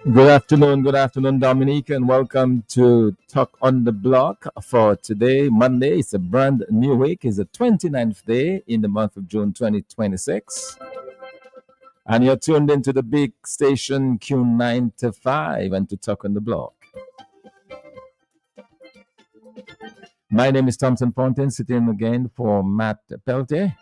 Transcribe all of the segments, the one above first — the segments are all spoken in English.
Good afternoon, Dominique, and welcome to Talk on the Block for today, Monday. It's a brand new week. It's the 29th day in the month of June 2026. And you're tuned into the big station Q95 and to Talk on the Block. My name is Thompson Pontin, sitting again for Matt Pelte.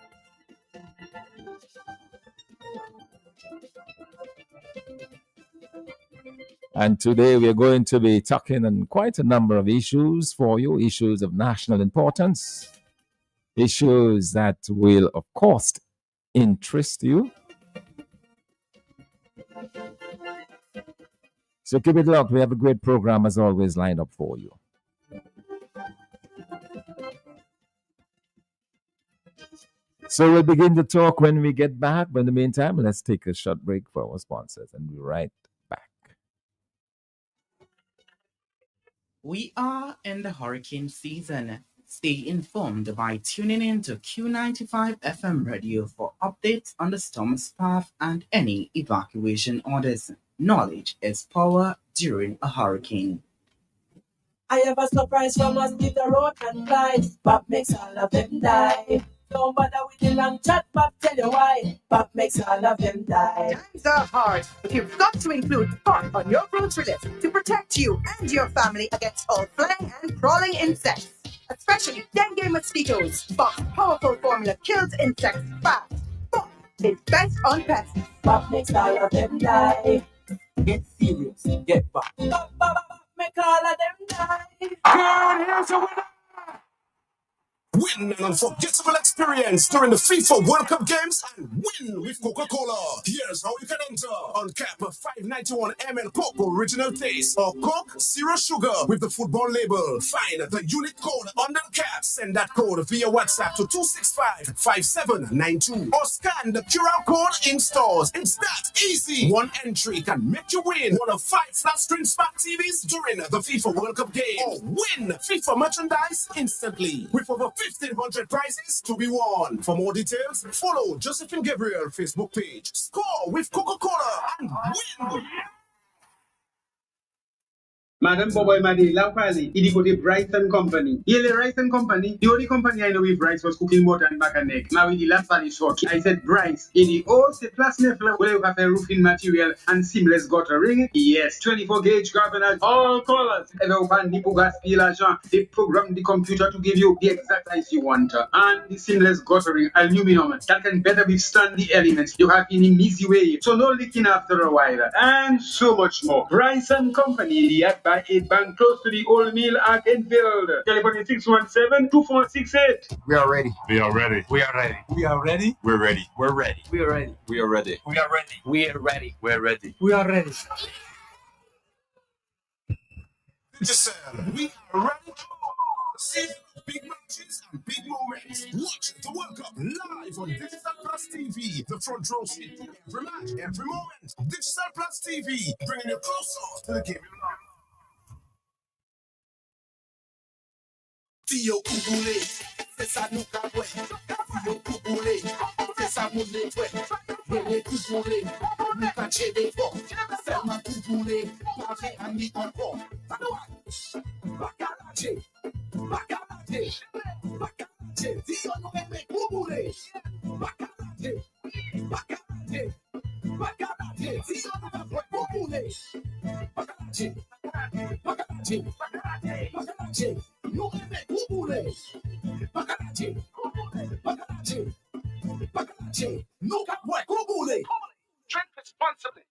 And today we are going to be talking on quite a number of issues for you, issues of national importance, issues that will, of course, interest you. So keep it locked. We have a great program, as always, lined up for you. So we'll begin to talk when we get back. But in the meantime, let's take a short break for our sponsors and we'll be right back. We are in the hurricane season. Stay informed by tuning in to Q95 FM radio for updates on the storm's path and any evacuation orders. Knowledge is power during a hurricane. I have a surprise from us, give the road and fly. Pop makes all of them die. Don't bother with the long chat, Pop tell you why. Pop makes all of them die. Times are hard, but you've got to include Pop on your grocery list to protect you and your family against all flying and crawling insects, especially dengue mosquitoes. Pop's powerful formula kills insects fast. Pop is best on pets. Pop makes all of them die. Get serious, get Pop. Pop, pop, pop, make all of them die. God, here's a winner! Win an unforgettable experience during the FIFA World Cup games and win with Coca-Cola. Here's how you can enter. Uncap a 591 ml Coke Original Taste or Coke Zero Sugar with the football label. Find the unit code under the cap. Send that code via WhatsApp to 265-5792 or scan the QR code in stores. It's that easy. One entry can make you win one of 5 flat-screen smart TVs during the FIFA World Cup game or win FIFA merchandise instantly with over 1,500 prizes to be won. For more details, follow Josephine Gabriel Facebook page. Score with Coca-Cola and win! Madam Boboy Madi Lampali, he got a Bryson Company. Yele Bryson Company, the only company I know with Bryce was cooking motor and back and neck. Now with the Lampali short, I said Bryce. In the old plus nefla, where you have a roofing material and seamless guttering. Yes, 24 gauge governors, all colors. Ever open the Pugas Pilagent, they program the computer to give you the exact size you want. And the seamless guttering, aluminum, that can better withstand the elements you have in an easy way. So no leaking after a while. And so much more. Bryson Company, the act by 8 bank close to the old mill at Enfield. Telephone 617-2468. We are ready. We are ready. We are ready. We are ready. We're ready. We're ready. We are ready. We are ready. We are ready. We are ready. We're ready. We are ready. We are ready. See big matches and big moments. Watch the World Cup live on Digital Plus TV. The front row seat to every match, every moment. Digital Plus TV, bringing you closer to the game. Tio Kubule, c'est ça nous caboué. Tio Kubule, c'est ça nous netoué. Hele Kubule, nous caché des forts. Ferme Kubule, pavé à mi encore. Bakalache, Bakalache, Bakalache. Tio nous aimé Kubule. Bakalache, Bakalache, Bakalache. Tio nous aimé Kubule. Bakalache, Bakalache, Bakalache. You can make Kubule. Bakalache. Bakalache. Bakalache. No can work Kubule. Drink responsibly.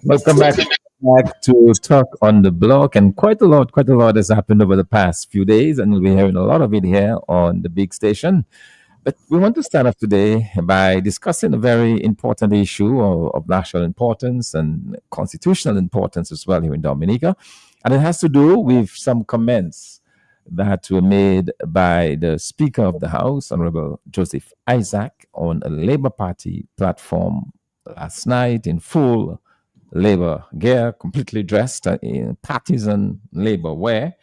Welcome back to Talk on the Block, and quite a lot has happened over the past few days, and we'll be hearing a lot of it here on the big station. But we want to start off today by discussing a very important issue of national importance and constitutional importance as well here in Dominica, and it has to do with some comments that were made by the Speaker of the House, Honorable Joseph Isaac, on a Labour Party platform last night in full labor gear, completely dressed in partisan labor wear.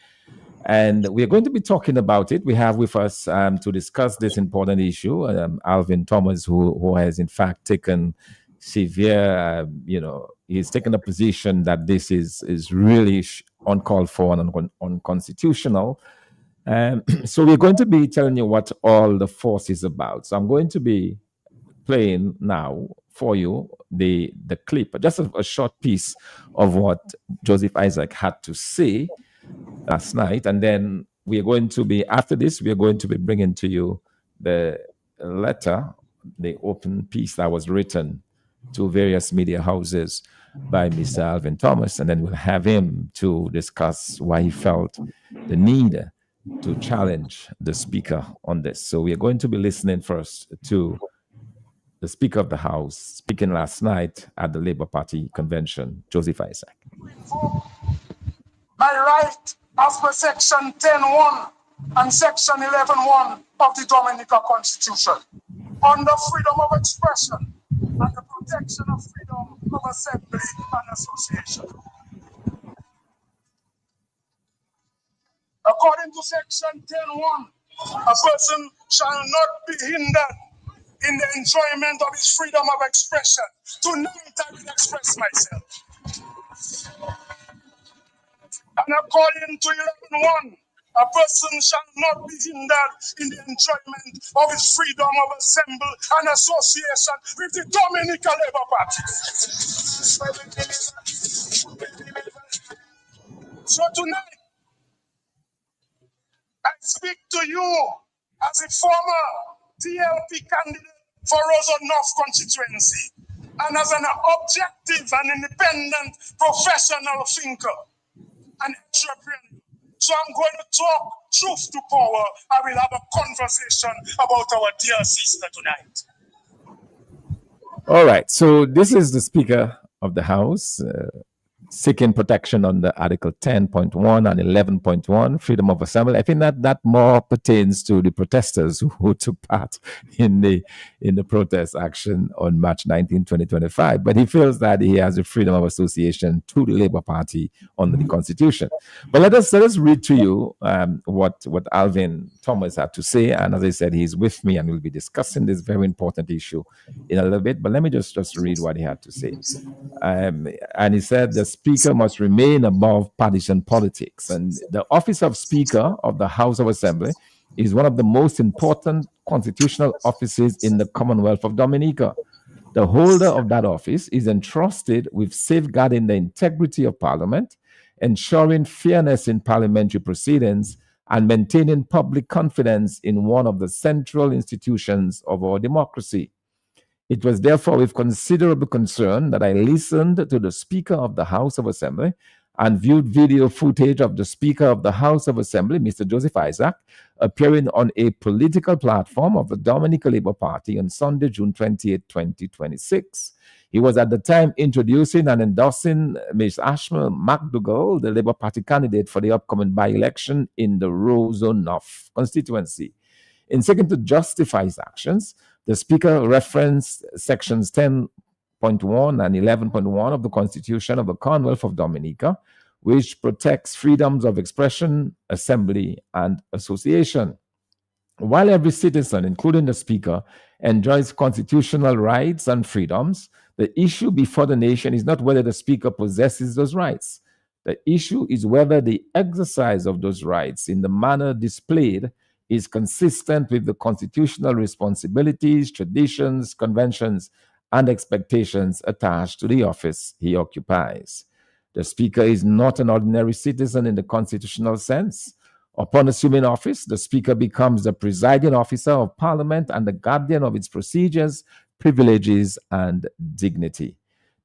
And we're going to be talking about it. We have with us to discuss this important issue, Alvin Thomas, who has in fact taken severe, he's taken a position that this is really uncalled for and unconstitutional. So we're going to be telling you what all the force is about. So I'm going to be playing now for you the clip, just a short piece of what Joseph Isaac had to say last night, and then we are going to be, after this, we are going to be bringing to you the letter, the open piece that was written to various media houses by Mr. Alvin Thomas, and then we'll have him to discuss why he felt the need to challenge the speaker on this. So we are going to be listening first to the Speaker of the House speaking last night at the Labour Party convention, Joseph Isaac. By right as per Section 10.1 and Section 11.1 of the Dominica Constitution, under freedom of expression and the protection of freedom of assembly and association. According to Section 10.1, a person shall not be hindered in the enjoyment of his freedom of expression. Tonight I will express myself. And according to 11.1, a person shall not be hindered in the enjoyment of his freedom of assembly and association with the Dominica Labour Party. So tonight, I speak to you as a former TLP candidate for Roseau North constituency and as an objective and independent professional thinker and entrepreneur. So I'm going to talk truth to power. I will have a conversation about our dear sister tonight. All right. So this is the Speaker of the House seeking protection under Article 10.1 and 11.1, freedom of assembly. I think that more pertains to the protesters who took part in the protest action on March 19, 2025. But he feels that he has the freedom of association to the Labour Party under the Constitution. But let us read to you what Alvin Thomas had to say. And as I said, he's with me and we'll be discussing this very important issue in a little bit. But let me just read what he had to say. And he said the Speaker must remain above partisan politics. And the office of Speaker of the House of Assembly is one of the most important constitutional offices in the Commonwealth of Dominica. The holder of that office is entrusted with safeguarding the integrity of Parliament, ensuring fairness in parliamentary proceedings, and maintaining public confidence in one of the central institutions of our democracy. It was therefore with considerable concern that I listened to the Speaker of the House of Assembly and viewed video footage of the Speaker of the House of Assembly, Mr. Joseph Isaac, appearing on a political platform of the Dominica Labour Party on Sunday, June 28, 2026. He was at the time introducing and endorsing Ms. Ashma McDougall, the Labour Party candidate for the upcoming by-election in the Roseau North constituency. In seeking to justify his actions, the Speaker referenced sections 10.1 and 11.1 of the Constitution of the Commonwealth of Dominica, which protects freedoms of expression, assembly, and association. While every citizen, including the Speaker, enjoys constitutional rights and freedoms, the issue before the nation is not whether the Speaker possesses those rights. The issue is whether the exercise of those rights in the manner displayed is consistent with the constitutional responsibilities, traditions, conventions, and expectations attached to the office he occupies. The Speaker is not an ordinary citizen in the constitutional sense. Upon assuming office, the Speaker becomes the presiding officer of Parliament and the guardian of its procedures, privileges, and dignity.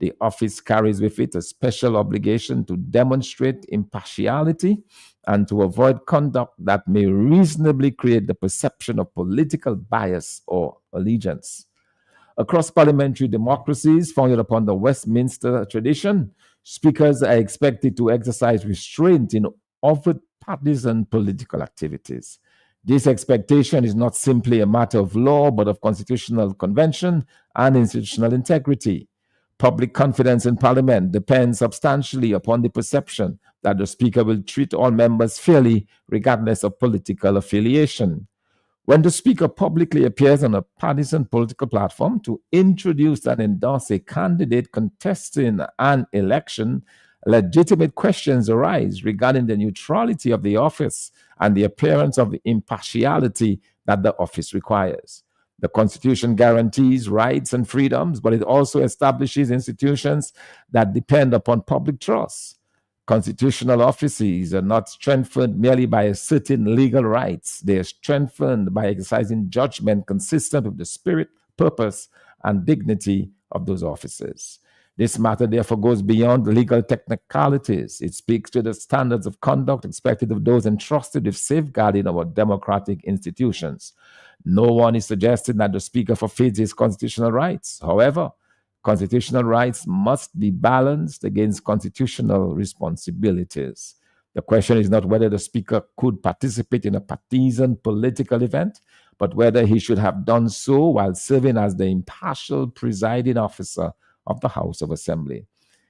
The office carries with it a special obligation to demonstrate impartiality and to avoid conduct that may reasonably create the perception of political bias or allegiance. Across parliamentary democracies founded upon the Westminster tradition, speakers are expected to exercise restraint in overt partisan political activities. This expectation is not simply a matter of law, but of constitutional convention and institutional integrity. Public confidence in Parliament depends substantially upon the perception that the Speaker will treat all members fairly, regardless of political affiliation. When the Speaker publicly appears on a partisan political platform to introduce and endorse a candidate contesting an election, legitimate questions arise regarding the neutrality of the office and the appearance of the impartiality that the office requires. The Constitution guarantees rights and freedoms, but it also establishes institutions that depend upon public trust. Constitutional offices are not strengthened merely by certain legal rights. They are strengthened by exercising judgment consistent with the spirit, purpose, and dignity of those offices. This matter therefore goes beyond legal technicalities. It speaks to the standards of conduct expected of those entrusted with safeguarding our democratic institutions. No one is suggesting that the Speaker forfeits his constitutional rights. However, constitutional rights must be balanced against constitutional responsibilities. The question is not whether the Speaker could participate in a partisan political event, but whether he should have done so while serving as the impartial presiding officer of the House of Assembly.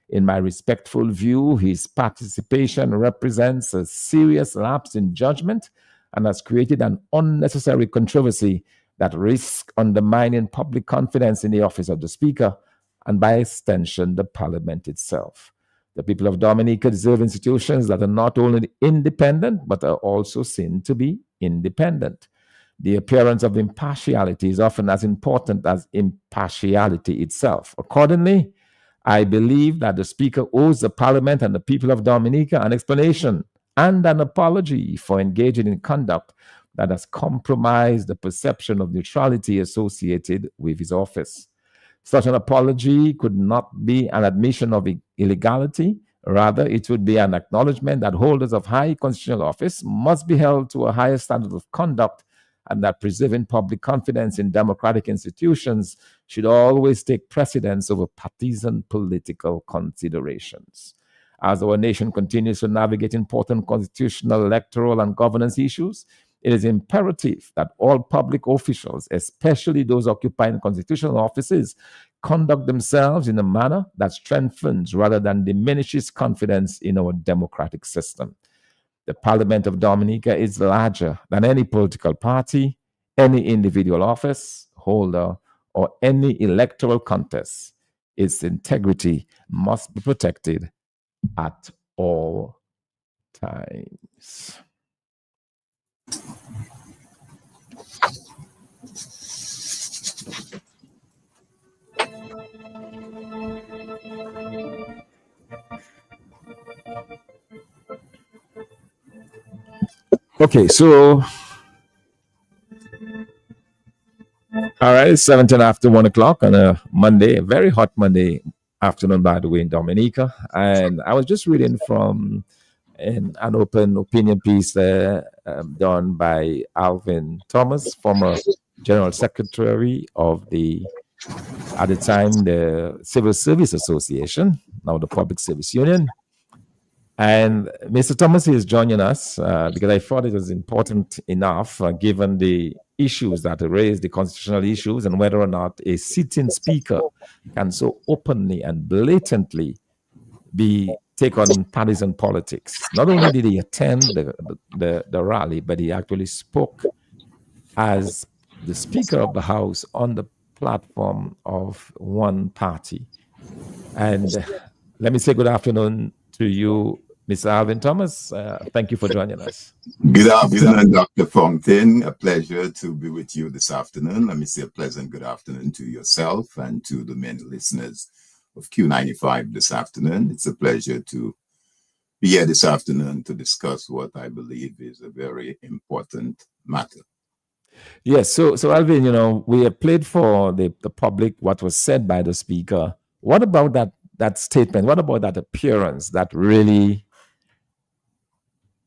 In my respectful view, his participation represents a serious lapse in judgment and has created an unnecessary controversy that risks undermining public confidence in the office of the Speaker and, by extension, the Parliament itself. The people of Dominica deserve institutions that are not only independent, but are also seen to be independent. The appearance of impartiality is often as important as impartiality itself. Accordingly, I believe that the Speaker owes the Parliament and the people of Dominica an explanation and an apology for engaging in conduct that has compromised the perception of neutrality associated with his office. Such an apology could not be an admission of illegality, Rather, it would be an acknowledgement that holders of high constitutional office must be held to a higher standard of conduct, and that preserving public confidence in democratic institutions should always take precedence over partisan political considerations. As our nation continues to navigate important constitutional, electoral, and governance issues, it is imperative that all public officials, especially those occupying constitutional offices, conduct themselves in a manner that strengthens rather than diminishes confidence in our democratic system. The Parliament of Dominica is larger than any political party, any individual office holder, or any electoral contest. Its integrity must be protected at all times. Okay, so all right, it's 17 after 1 o'clock on a Monday, a very hot Monday afternoon, by the way, in Dominica. And I was just reading from an open opinion piece there done by Alvin Thomas, former General Secretary of at the time, the Civil Service Association, now the Public Service Union. And Mr. Thomas is joining us because I thought it was important enough, given the issues that are raised, the constitutional issues, and whether or not a sitting speaker can so openly and blatantly take on partisan politics. Not only did he attend the rally, but he actually spoke as the Speaker of the House on the platform of one party. And let me say good afternoon to you, Mr. Alvin Thomas. Thank you for joining us. Good afternoon, Dr. Fontaine. A pleasure to be with you this afternoon. Let me say a pleasant good afternoon to yourself and to the many listeners of Q95 this afternoon. It's a pleasure to be here this afternoon to discuss what I believe is a very important matter. Yes, so Alvin, we have played for the public what was said by the speaker. What about that statement? What about that appearance that really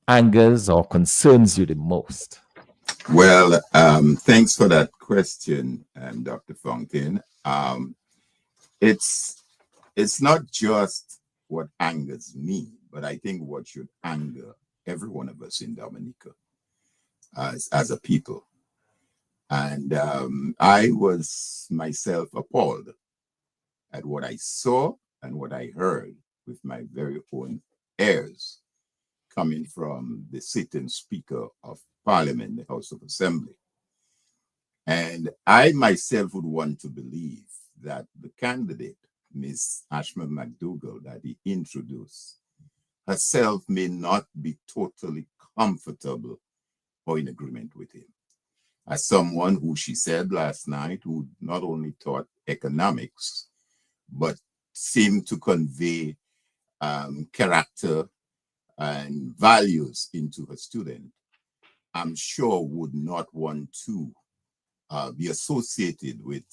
angers or concerns you the most? Well, thanks for that question, Dr. Fontaine. It's not just what angers me, but I think what should anger every one of us in Dominica as a people. And I was myself appalled at what I saw and what I heard with my very own ears coming from the sitting Speaker of Parliament, the House of Assembly. And I myself would want to believe that the candidate, Ms. Ashma McDougall, that he introduced, herself may not be totally comfortable or in agreement with him. As someone who she said last night, who not only taught economics, but seemed to convey character and values into her student, I'm sure would not want to be associated with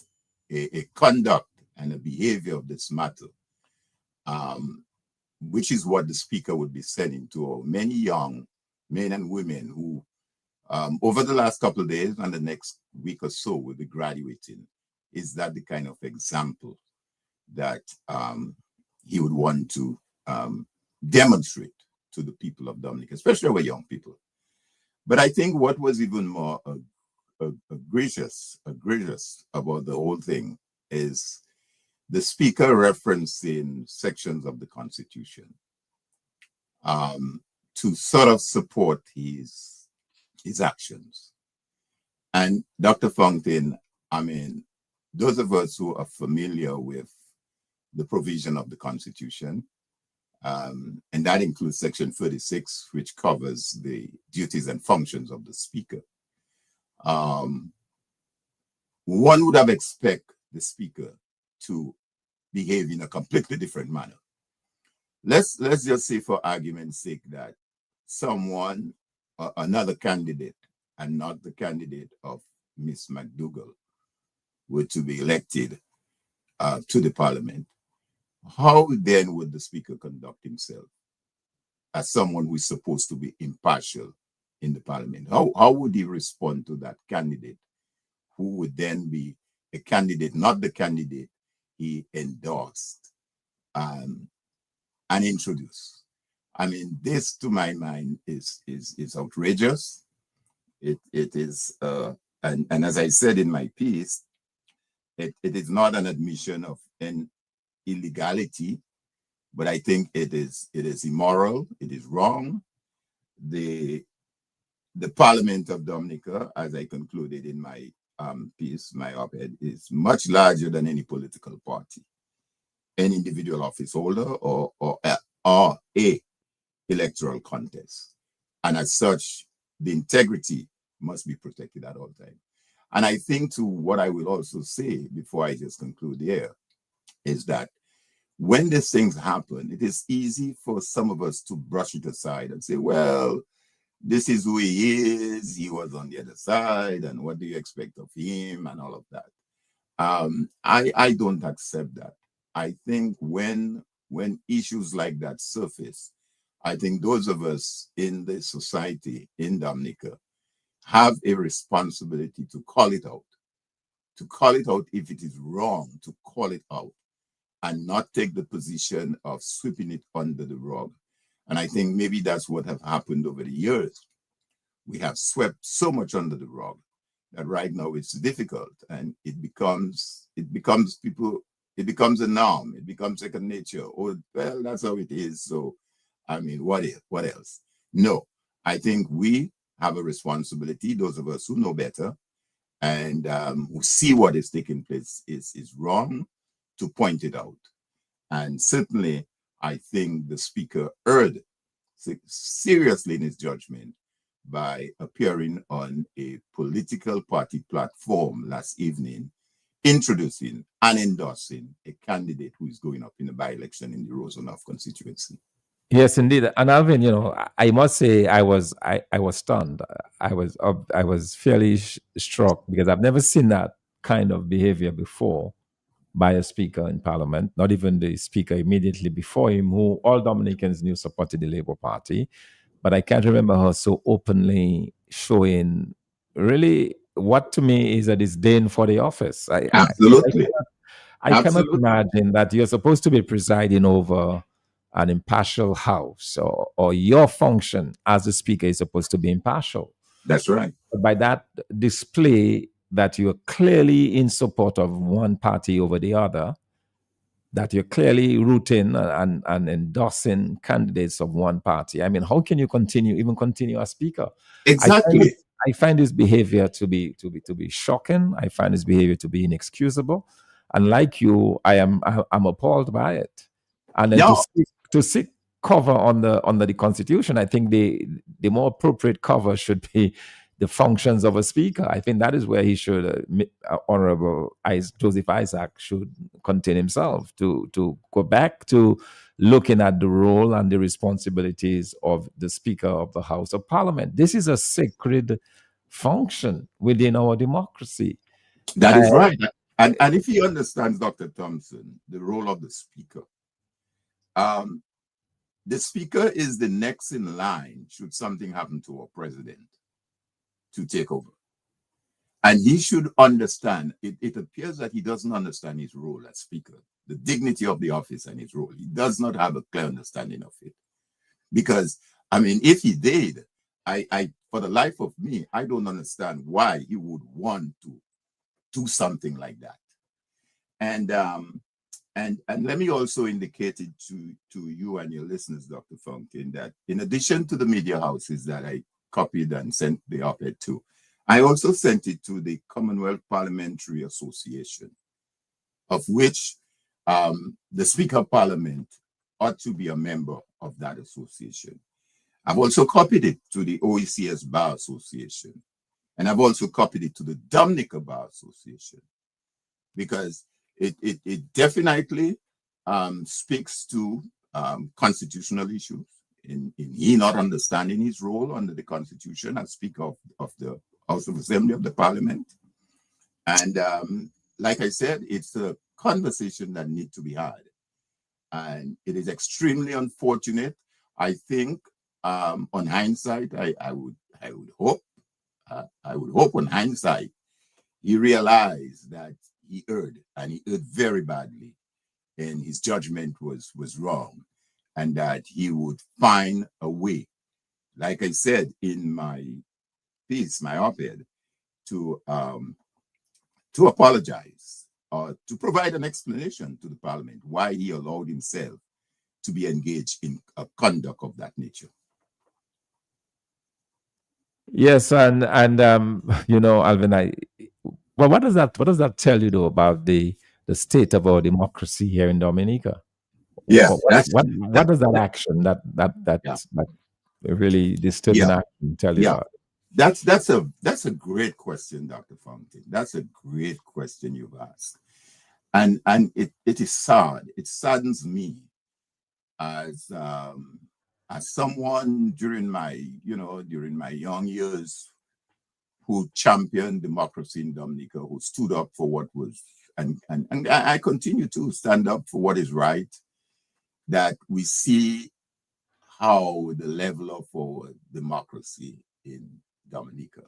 a conduct and a behavior of this matter, which is what the speaker would be sending to many young men and women who, over the last couple of days and the next week or so, will be graduating. Is that the kind of example that he would want to demonstrate to the people of Dominica, especially our young people? But I think what was even more egregious about the whole thing is the speaker referencing sections of the Constitution to sort of support his actions. And Dr. Fontaine, I mean, those of us who are familiar with the provision of the Constitution, and that includes Section 36, which covers the duties and functions of the Speaker. One would have expected the Speaker to behave in a completely different manner. Let's just say, for argument's sake, that someone, another candidate, and not the candidate of Ms. McDougall, were to be elected to the Parliament. how then would the speaker conduct himself as someone who is supposed to be impartial in the parliament? How would he respond to that candidate who would then be a candidate, not the candidate he endorsed and introduced? I mean, this, to my mind, is outrageous. It is, and as I said in my piece, it is not an admission of an illegality, but I think it is immoral. It is wrong. The Parliament of Dominica, as I concluded in my piece, my op-ed, is much larger than any political party, any individual office holder, or a electoral contest. And as such, the integrity must be protected at all times. And I think, to what I will also say before I just conclude here, is that when these things happen, it is easy for some of us to brush it aside and say, well, this is who he is, he was on the other side, and what do you expect of him, and all of that. I don't accept that. I think when issues like that surface, I think those of us in the society in Dominica have a responsibility to call it out if it is wrong, to call it out, and not take the position of sweeping it under the rug. And I think maybe that's what have happened over the years. We have swept so much under the rug that right now it's difficult, and it becomes a norm. It becomes second nature. Oh, well, that's how it is. So, I mean, what else? No, I think we have a responsibility, those of us who know better and who see what is taking place is wrong, to point it out. And certainly, I think the speaker erred seriously in his judgment by appearing on a political party platform last evening, introducing and endorsing a candidate who is going up in a by-election in the Rosenhof constituency. Yes, indeed. And Alvin, I must say I was stunned. I was fairly struck, because I've never seen that kind of behavior before by a speaker in Parliament, not even the speaker immediately before him, who all Dominicans knew supported the Labour Party. But I can't remember her so openly showing really what to me is a disdain for the office. Absolutely. I cannot imagine that you're supposed to be presiding over an impartial house, or your function as a speaker is supposed to be impartial. That's right. But by that display that you're clearly in support of one party over the other, that you're clearly rooting and endorsing candidates of one party. I mean, how can you continue as speaker? Exactly. I find this behavior to be shocking. I find this behavior to be inexcusable. And like you, I'm appalled by it. And then to seek cover under the Constitution, I think the more appropriate cover should be the functions of a speaker. I think that is where he should, Honorable Joseph Isaac, should contain himself, to go back to looking at the role and the responsibilities of the Speaker of the House of Parliament. This is a sacred function within our democracy. That is right. And if he understands, Dr. Thompson, the role of the Speaker, the Speaker is the next in line should something happen to our president to take over. And he should understand, it appears that he doesn't understand his role as Speaker, the dignity of the office and his role. He does not have a clear understanding of it. Because, I mean, if he did, I for the life of me, I don't understand why he would want to do something like that. And let me also indicate it to you and your listeners, Dr. Funkin, that in addition to the media houses that I copied and sent the op-ed to, I also sent it to the Commonwealth Parliamentary Association, of which the Speaker of Parliament ought to be a member of that association. I've also copied it to the OECS Bar Association, and I've also copied it to the Dominica Bar Association, because it definitely speaks to constitutional issues, in he not understanding his role under the Constitution as Speaker of the House of Assembly of the Parliament. And like I said, it's a conversation that needs to be had. And it is extremely unfortunate. I think, on hindsight, I would hope on hindsight, he realized that he erred, and he erred very badly, and his judgment was wrong, and that he would find a way, like I said in my piece, my op-ed, to apologize or to provide an explanation to the parliament why he allowed himself to be engaged in a conduct of that nature. Yes, and Alvin, well, what does that tell you though about the state of our democracy here in Dominica? Yeah, what does that action that really disturbing action tell you about? That's a great question, Dr. Fountain. That's a great question you've asked, and it is sad. It saddens me as someone during my young years who championed democracy in Dominica, who stood up for what was, and I continue to stand up for what is right, that we see how the level of our democracy in Dominica.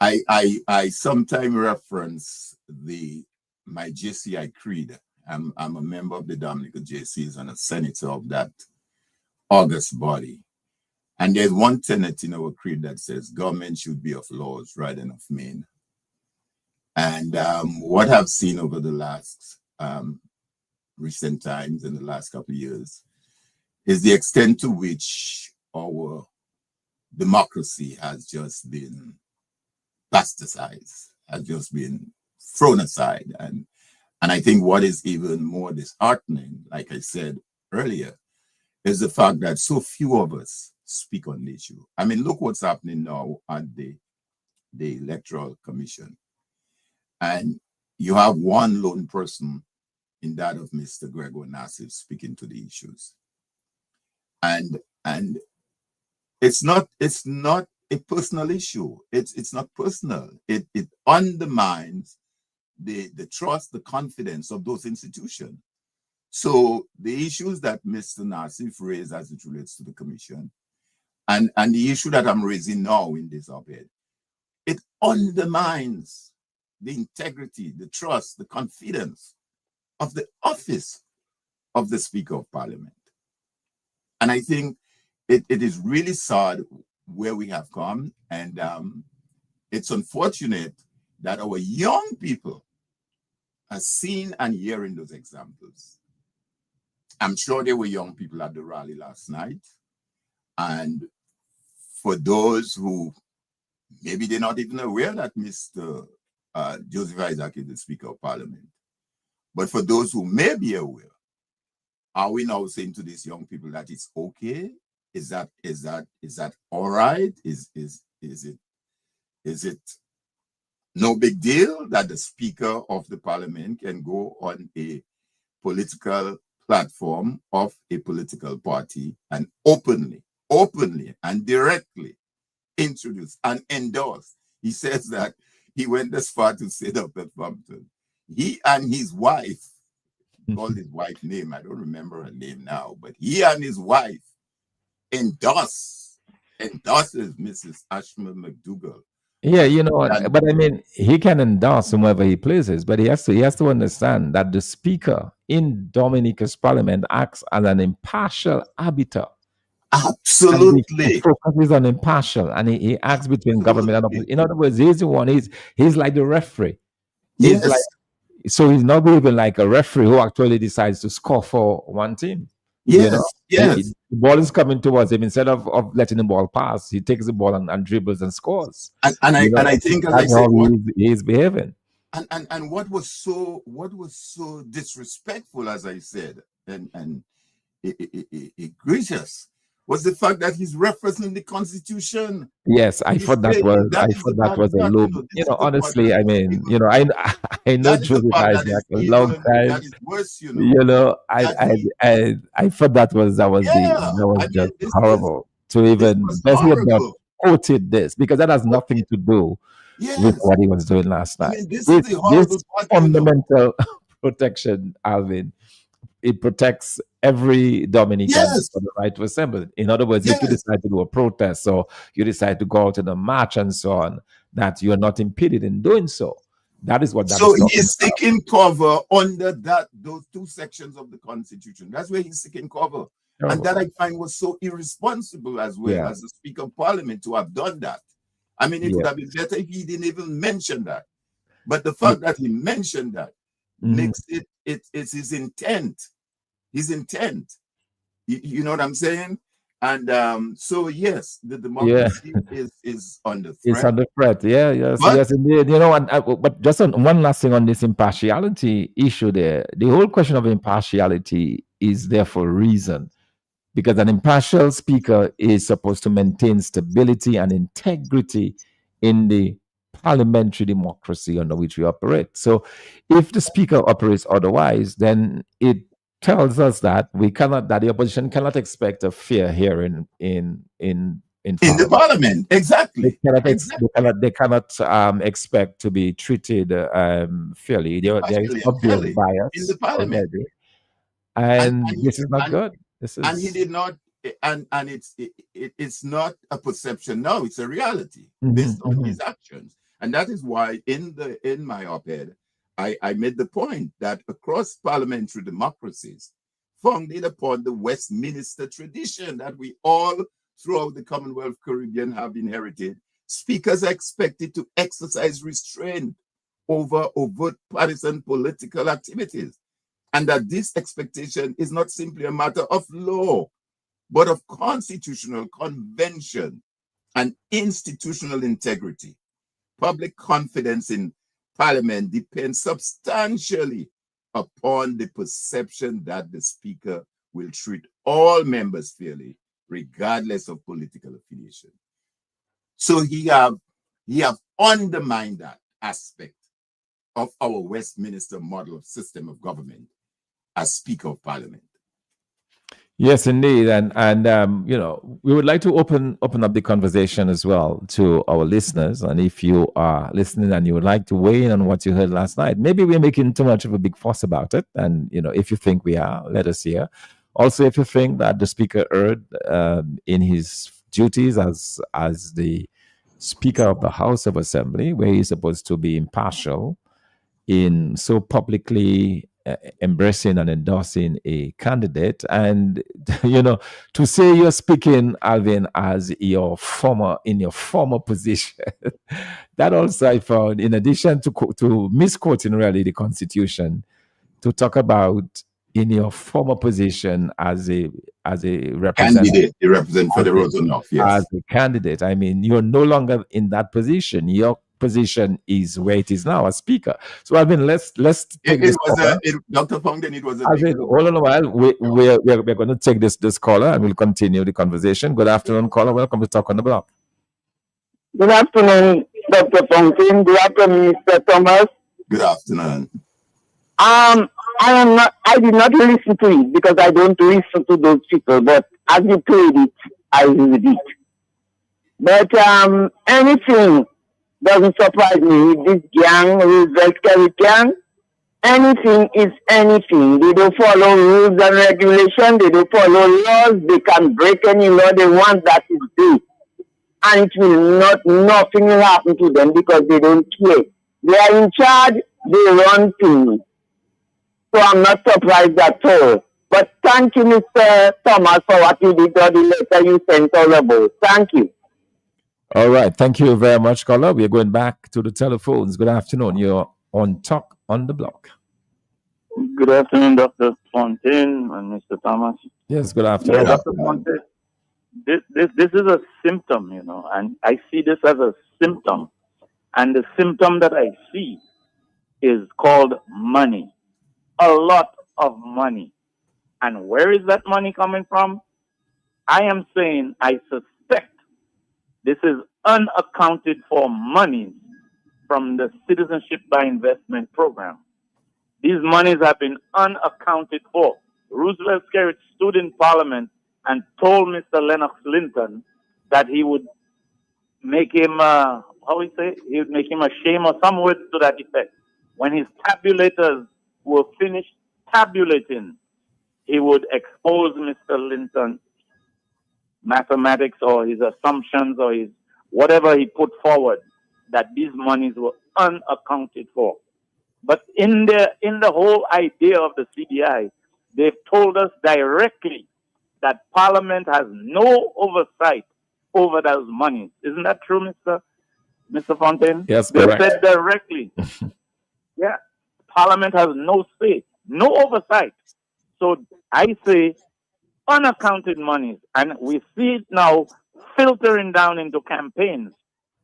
I sometimes reference my JCI creed. I'm a member of the Dominica JCs and a senator of that august body. And there's one tenet in our creed that says government should be of laws rather than of men. And what I've seen over the last recent times, in the last couple of years, is the extent to which our democracy has just been bastardized, has just been thrown aside. And I think what is even more disheartening, like I said earlier, is the fact that so few of us speak on the issue. I mean, look what's happening now at the Electoral Commission. And you have one lone person in that of Mr. Gregor Nassif speaking to the issues. And it's not a personal issue. It's not personal. It undermines the trust, the confidence of those institutions. So the issues that Mr. Nassif raised as it relates to the commission, and the issue that I'm raising now in this op-ed, it undermines the integrity, the trust, the confidence of the office of the Speaker of Parliament. And I think it is really sad where we have come, and it's unfortunate that our young people are seeing and hearing those examples. I'm sure there were young people at the rally last night, and for those who maybe they're not even aware that Mr. Joseph Isaac is the Speaker of Parliament, but for those who may be aware, are we now saying to these young people that it's okay? Is that all right? Is it no big deal that the Speaker of the Parliament can go on a political platform of a political party and openly and directly introduce and endorse? He says that he went as far to say, Dr. Fountain, he and his wife, called his wife's name, I don't remember her name now, but he and his wife endorses Mrs. Ashma McDougall. Yeah, but I mean, he can endorse whomever he pleases, but he has to understand that the Speaker in Dominica's Parliament acts as an impartial arbiter. Absolutely. He focuses on impartial, and he acts between government and opposition. In other words, he's the one. He's like the referee. So he's not even like a referee who actually decides to score for one team. Yes. The ball is coming towards him. Instead of letting the ball pass, he takes the ball and dribbles and scores. And I think, as I said, he's behaving. And what was so disrespectful, as I said, and egregious, was the fact that he's referencing the Constitution. Yes, I thought that was a low. Honestly, I mean, I know Joseph Isaac a long time. That is worse, I thought that was just horrible to even quoted this, because that has nothing to do with Yes. what he was doing last I night. mean, this is the horrible This part, fundamental protection, Alvin, it protects every Dominican Yes. for the right to assemble. In other words, if you Yes. decide to do a protest or you decide to go out in a march and so on, that you are not impeded in doing so. That is what that So is talking he's about. seeking cover under those two sections of the Constitution. That's where he's seeking cover. And that I find was so irresponsible as well as the Speaker of Parliament to have done that. I mean, it would have been better if he didn't even mention that. But the fact that he mentioned that makes it's his intent. His intent. You know what I'm saying? And so yes, the democracy is under threat. It's under threat. Yes, But- yes, indeed. You know, but just one last thing on this impartiality issue there. The whole question of impartiality is there for a reason. Because an impartial speaker is supposed to maintain stability and integrity in the parliamentary democracy under which we operate. So if the speaker operates otherwise, then it tells us that that the opposition cannot expect a fair hearing in the parliament. Exactly. They cannot expect to be treated fairly. There is obvious bias in the parliament. already. And this is not good. And he did not, and it's not a perception. No, it's a reality based on his actions. And that is why in my op-ed, I made the point that across parliamentary democracies, founded upon the Westminster tradition that we all throughout the Commonwealth Caribbean have inherited, speakers are expected to exercise restraint over overt partisan political activities. And that this expectation is not simply a matter of law, but of constitutional convention and institutional integrity. Public confidence in Parliament depends substantially upon the perception that the Speaker will treat all members fairly, regardless of political affiliation. So he have undermined that aspect of our Westminster model of system of government as Speaker of Parliament. Yes, indeed, and you know, we would like to open up the conversation as well to our listeners. And if you are listening and you would like to weigh in on what you heard last night, maybe we're making too much of a big fuss about it. And you know, if you think we are, let us hear. Also, if you think that the Speaker erred in his duties as the Speaker of the House of Assembly, where he's supposed to be impartial in so publicly embracing and endorsing a candidate, and you know, to say you're speaking, Alvin, as in your former position, that also I found, in addition to misquoting really the Constitution, to talk about in your former position as a representative, candidate, you represent for the Rosanov, yes, as a candidate. I mean, you're no longer in that position. Your position is where it is now as Speaker. So I mean, let's take this. Dr. Fountain, it was a hold on a while. We're going to take this caller and we'll continue the conversation. Good afternoon, caller. Welcome to Talk on the Block. Good afternoon, Dr. Fountain. Good afternoon, Mr. Thomas. Good afternoon. I did not listen to it because I don't listen to those people, but as you played it, I heard it. But anything doesn't surprise me with this gang, Roosevelt Carey gang. Anything is anything. They don't follow rules and regulations. They don't follow laws. They can break any law they want. That is it. And it will nothing will happen to them because they don't care. They are in charge. They run things. So I'm not surprised at all. But thank you, Mr. Thomas, for what you did or the letter you sent all about. Thank you. All right. Thank you very much, caller. We're going back to the telephones. Good afternoon. You're on Talk on the Block. Good afternoon, Dr. Fontaine and Mr. Thomas. Yes, good afternoon. Yeah, Dr. Fontaine, this is a symptom, you know, and I see this as a symptom. And the symptom that I see is called money. A lot of money. And where is that money coming from? I am saying I suspect this is unaccounted for money from the Citizenship by Investment program. These monies have been unaccounted for. Roosevelt Skerrit stood in Parliament and told Mr. Lennox Linton that he would make him how we say, he would make him ashamed or some words to that effect. When his tabulators were finished tabulating, he would expose Mr. Linton's mathematics or his assumptions or his whatever he put forward, that these monies were unaccounted for. But in the whole idea of the CBI, they've told us directly that Parliament has no oversight over those monies. Isn't that true, Mr. Fontaine? Yes, they correct. said directly. Yeah, Parliament has no say, no oversight. So I say unaccounted monies, and we see it now filtering down into campaigns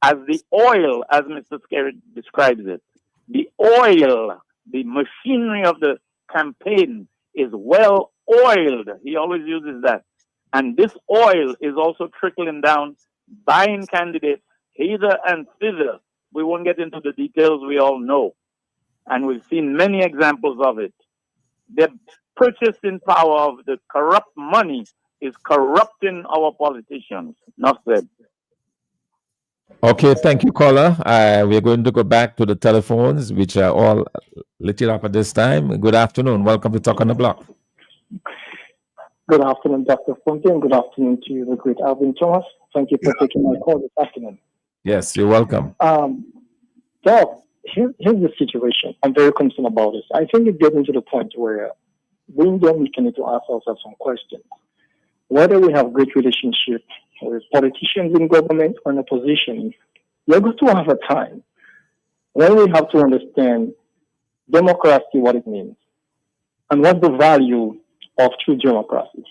as the oil, as Mr. Skerritt describes it. The oil, the machinery of the campaign is well oiled. He always uses that. And this oil is also trickling down, buying candidates hither and thither. We won't get into the details, we all know. And we've seen many examples of it. The purchasing power of the corrupt money is corrupting our politicians. Not said. Okay, thank you, caller. We're going to go back to the telephones, which are all lit up at this time. Good afternoon. Welcome to Talk on the Block. Good afternoon, Dr. Fontaine. Good afternoon to you, the great Alvin Thomas. Thank you for taking my call this afternoon. Yes, you're welcome. Doc, here's the situation. I'm very concerned about this. I think it's getting to the point where we need to ask ourselves some questions. Whether we have great relationship with politicians in government or in opposition, we're going to have a time when we have to understand democracy, what it means, and what's the value of true democracy.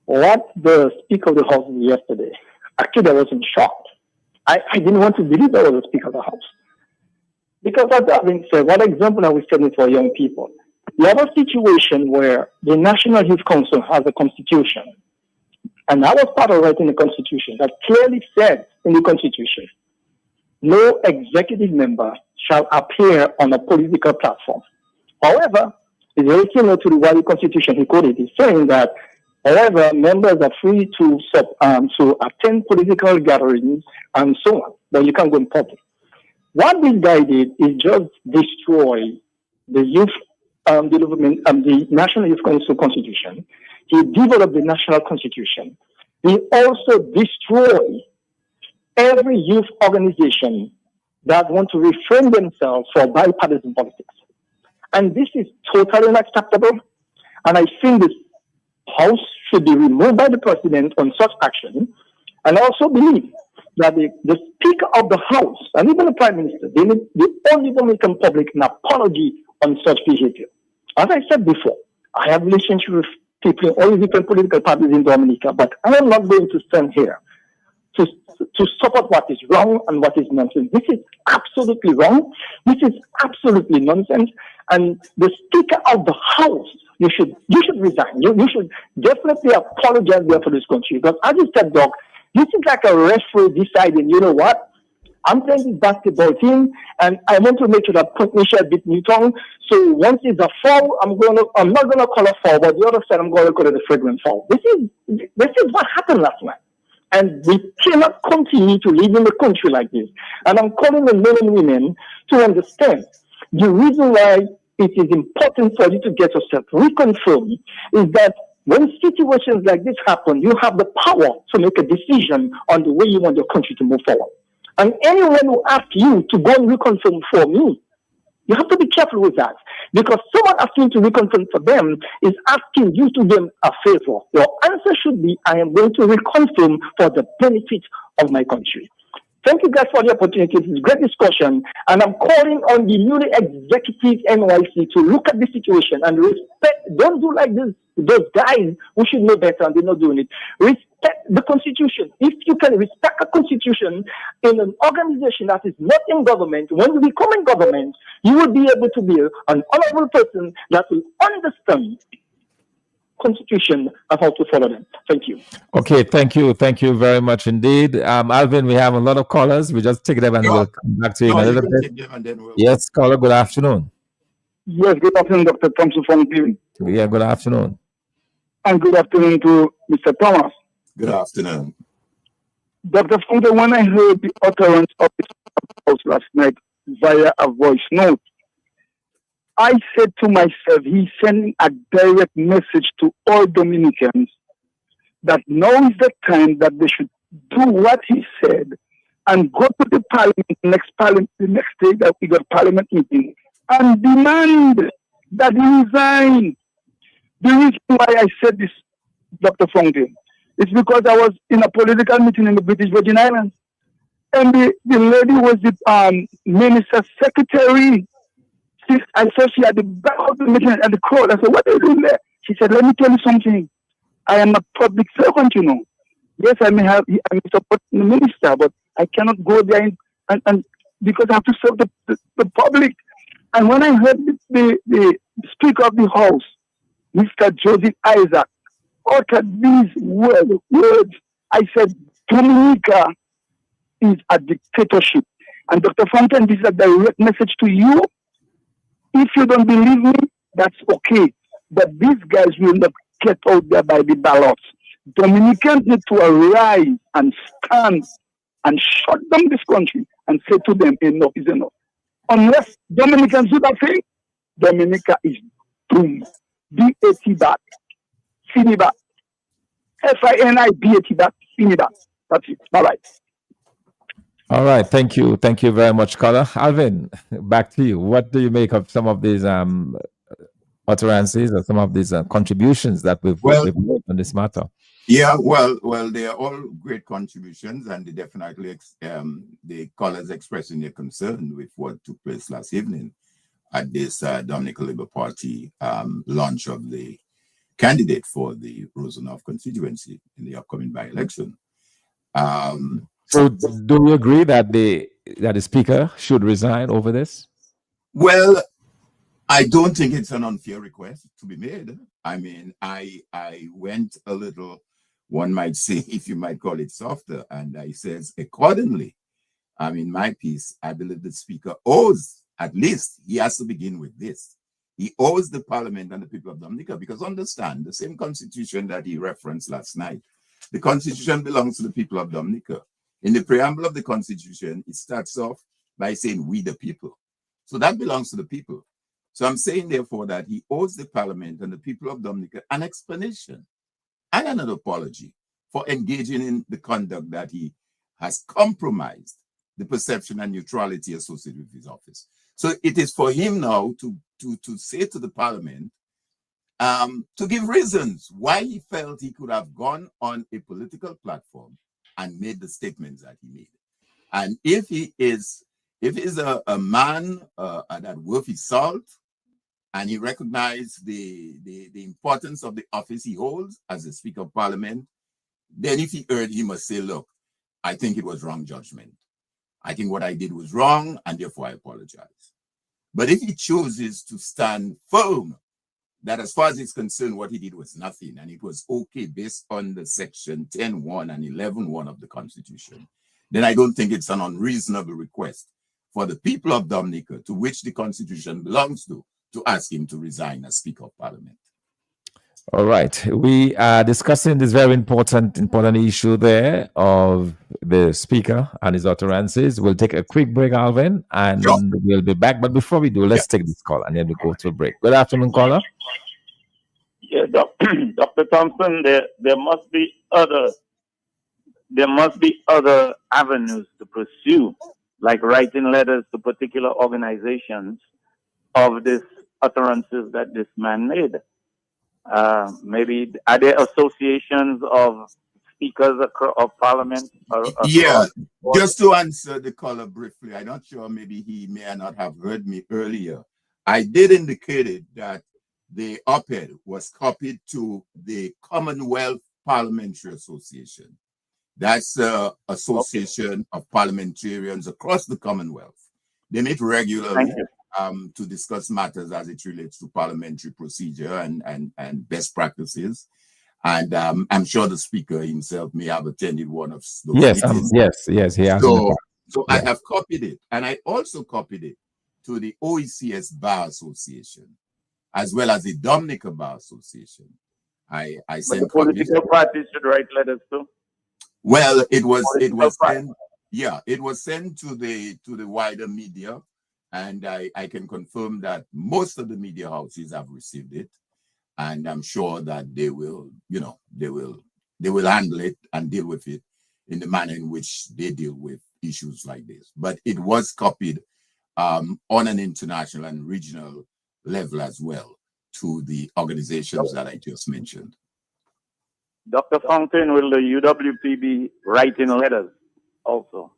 What the Speaker of the House did yesterday, actually I was in shock. I didn't want to believe I was the Speaker of the House. Because as I've been said, what example are we setting for young people? You have a situation where the National Youth Council has a constitution. And I was part of writing the constitution that clearly said in the constitution, no executive member shall appear on a political platform. However, it's very similar to the Wiley Constitution he quoted. It's saying that, however, members are free to attend political gatherings and so on, but you can't go in public. What this guy did is just destroy the youth development the National Youth Council Constitution. He developed the National Constitution. He also destroyed every youth organization that want to refrain themselves for bipartisan politics. And this is totally unacceptable. And I think this House should be removed by the President on such action. And I also believe that the Speaker of the House and even the Prime Minister, they need the only Dominican public an apology on such behavior. As I said before, I have relationship with people in all different political parties in Dominica, but I am not going to stand here to support what is wrong and what is nonsense. This is absolutely wrong. This is absolutely nonsense. And the Speaker of the House, you should resign. You should definitely apologize there for this country. Because as you said, Doc, this is like a referee deciding, you know what? I'm playing this basketball team, and I want to make sure that Point Michel beat Newton. So once it's a foul, I'm not gonna call a foul, but the other side I'm gonna call it a flagrant foul. This is what happened last night, and we cannot continue to live in the country like this. And I'm calling the men and women to understand the reason why it is important for you to get yourself reconfirmed is that when situations like this happen, you have the power to make a decision on the way you want your country to move forward. And anyone who asks you to go and reconfirm for me, you have to be careful with that. Because someone asking to reconfirm for them is asking you to do them a favor. Your answer should be, I am going to reconfirm for the benefit of my country. Thank you guys for the opportunity. It's a great discussion. And I'm calling on the newly executive NYC to look at the situation and respect. Don't do like this. Those guys who should know better and they're not doing it. Respect the Constitution. If you can respect a Constitution in an organization that is not in government, when you become in government, you will be able to be an honorable person that will understand Constitution and how to follow them. Thank you. Okay, thank you very much indeed. Alvin, we have a lot of callers. We just take them and we'll come back to you in a little bit. Yes, caller, good afternoon. Yes, good afternoon, Dr. Thompson from TV. Yeah, good afternoon. And good afternoon to Mr. Thomas. Good afternoon. Dr. Fonte, when I heard the utterance of his house last night via a voice note, I said to myself, he's sending a direct message to all Dominicans that now is the time that they should do what he said and go to the parliament, the next day that we got parliament meeting, and demand that he resign. The reason why I said this, Dr. Fonte, is because I was in a political meeting in the British Virgin Islands, and the lady was the minister's secretary. I saw she had the back of the meeting at the crowd. I said, "What are you doing there?" She said, "Let me tell you something. I am a public servant, you know. Yes, I may support the minister, but I cannot go there and because I have to serve the public." And when I heard the Speaker of the House, Mr. Joseph Isaac, uttered these words, I said, Dominica is a dictatorship. And Dr. Fontaine, this is a direct message to you. If you don't believe me, that's okay. But these guys will not get out there by the ballots. Dominicans need to arise and stand and shut down this country and say to them, enough is enough. Unless Dominicans do that thing, Dominica is doomed. B-A-T back. Finibat. F-I-N-I-B-A-T back. Finibat. That's it. Bye-bye. All right. Thank you. Thank you very much, Color. Alvin, back to you. What do you make of some of these utterances or some of these contributions that we've made on this matter? Yeah, well, they are all great contributions, and they definitely the callers expressing their concern with what took place last evening at this Dominica Labour Party launch of the candidate for the Rosenhof constituency in the upcoming by-election. So, do you agree that the speaker should resign over this? Well, I don't think it's an unfair request to be made. I mean, I went a little, one might say, if you might call it softer, and I says accordingly. In my piece, I believe the speaker owes, at least he has to begin with this. He owes the parliament and the people of Dominica, because understand, the same constitution that he referenced last night, the constitution belongs to the people of Dominica. In the preamble of the constitution, it starts off by saying, we the people. So that belongs to the people. So I'm saying, therefore, that he owes the parliament and the people of Dominica an explanation and an apology for engaging in the conduct that he has compromised the perception and neutrality associated with his office. So it is for him now to say to the parliament, to give reasons why he felt he could have gone on a political platform and made the statements that he made. And if he is a man that worth his salt, and he recognized the importance of the office he holds as the Speaker of Parliament, then if he heard, he must say, look, I think it was wrong judgment. I think what I did was wrong, and therefore I apologize. But if he chooses to stand firm that as far as he's concerned, what he did was nothing, and it was okay based on the section 10.1 and 11.1 of the Constitution, then I don't think it's an unreasonable request for the people of Dominica, to which the Constitution belongs to ask him to resign as Speaker of Parliament. All right. We are discussing this very important issue there of the Speaker and his utterances. We'll take a quick break, Alvin, and we'll be back. But before we do, let's take this call and then we go to a break. Good afternoon, caller. Yeah, Dr. Thompson, there must be other avenues to pursue, like writing letters to particular organizations of these utterances that this man made. Maybe are there associations of speakers of parliament? Just to answer the caller briefly, I'm not sure, maybe he may not have heard me earlier. I did indicate that the op-ed was copied to the Commonwealth Parliamentary Association. That's the association of parliamentarians across the Commonwealth. They meet regularly to discuss matters as it relates to parliamentary procedure and best practices. And I'm sure the Speaker himself may have attended one of those meetings. Yes, he has. So I have copied it. And I also copied it to the OECS Bar Association, as well as the Dominica Bar Association. I sent the political parties should write letters too. Well, it was sent. Yeah, it was sent to the wider media, and I can confirm that most of the media houses have received it, and I'm sure that they will handle it and deal with it in the manner in which they deal with issues like this. But it was copied on an international and regional level as well to the organizations that I just mentioned. Dr. Fountain, will the UWP be writing letters also?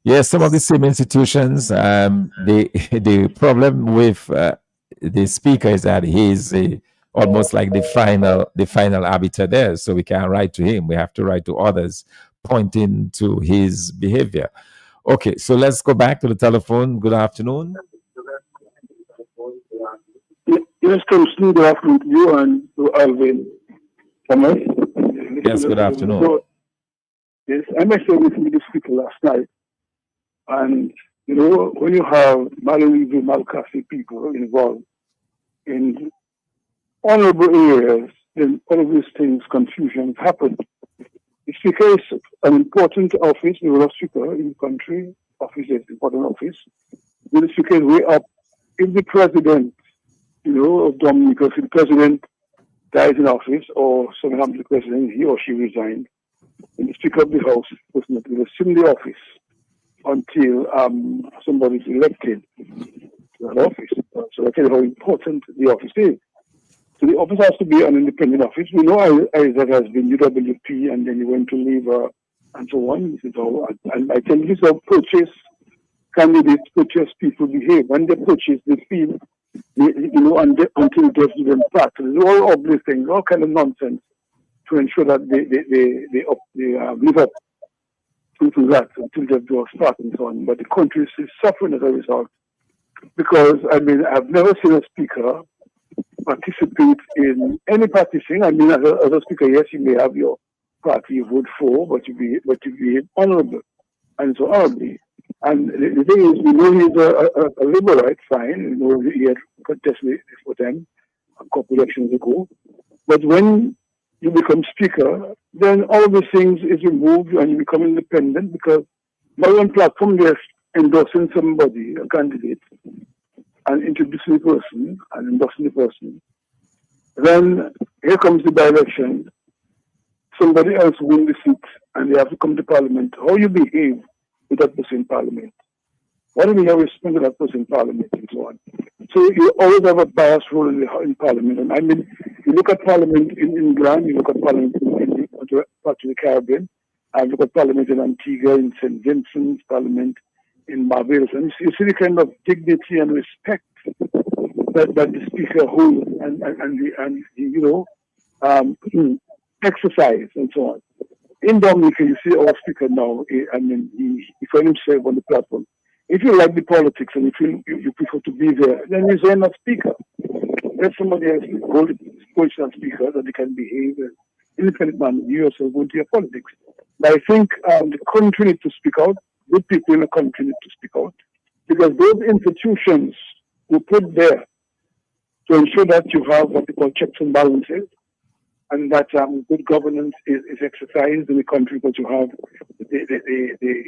Yes, some of the same institutions. The problem with the speaker is that he's almost like the final arbiter there. So we can't write to him. We have to write to others, pointing to his behavior. Okay, so let's go back to the telephone. Good afternoon. Yes, Thompson, good afternoon to you and to Alvin Thomas. Yes, good afternoon. So, yes, I myself listened to the speaker last night. And, you know, when you have Malarivi, Malcasi people involved in honorable areas, then all of these things, confusions happen. The speaker is an important office, the role of speaker in the country. Office is an important office. The speaker is way up. If the president, you know, of Dominica, if the president dies in office or something happens to the president, he or she resigned, and the speaker of the house will assume the office until somebody is elected to that office. So that's how important the office is. So the office has to be an independent office. We know Isaac has been UWP and then he went to Lever and so on. And I think this is how purchase candidates, purchase people behave. When they purchase, they feel, you know, until they give them back. So there's all of these things, all kind of nonsense to ensure that they live up to that until they do a start and so on. But the country is suffering as a result because, I mean, I've never seen a speaker participate in any party thing. I mean, as a speaker, yes, you may have your party you vote for, but you be honorable and so honorably. And the thing is, we know he's a liberal, fine. We know he had contested for them a couple elections ago. But when you become speaker, then all these things is removed and you become independent because by one platform they're endorsing somebody, a candidate, and introducing the person and endorsing the person. Then here comes the by-election. Somebody else wins the seat and they have to come to parliament. How you behave with that person in parliament? What do you have respect to that person in parliament and so on? So you always have a biased role in parliament. And I mean, you look at parliament in England, you look at parliament in part of the Caribbean, I look at parliament in Antigua, in St. Vincent's, parliament in Barbados, and you see the kind of dignity and respect that the speaker holds and you know, exercise and so on. In Dominica, you see our speaker now, I mean, he finds himself on the platform. If you like the politics and you prefer to be there, then resign as speaker. Let somebody else hold the position as speaker that they can behave as independent man. You yourself go into your politics. But I think the country needs to speak out. Good people in the country need to speak out. Because those institutions were put there to ensure that you have what we call checks and balances, and that good governance is exercised in the country, but you have the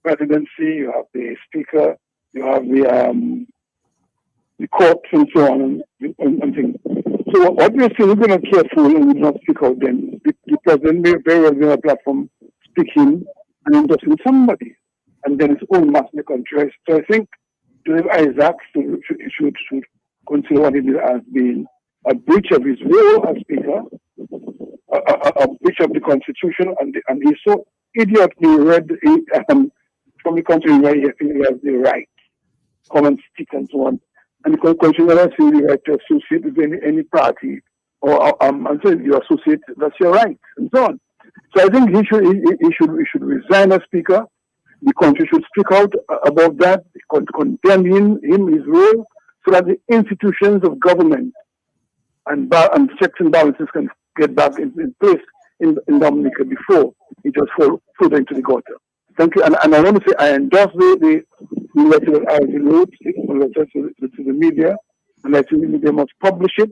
presidency, you have the speaker, you have the courts and so on and things. So obviously we're going to be careful and we not speak out then. The president may very well be on a platform speaking and endorsing somebody, and then it's all mass in the country. So I think Isaac should consider what it is as being a breach of his role as speaker, a breach of the constitution, and he's so idiotly read from the country where he has the right, common stick and so on, and the country never has the right to associate with any party, or until you associate, that's your right, and so on. So I think he should resign as speaker. The country should speak out about that, condemn him, his role, so that the institutions of government and checks and balances can get back in place in Dominica before it just fall further into the gutter. Thank you. And I want to say I endorse the letter that I wrote to the media, and I think the media must publish it,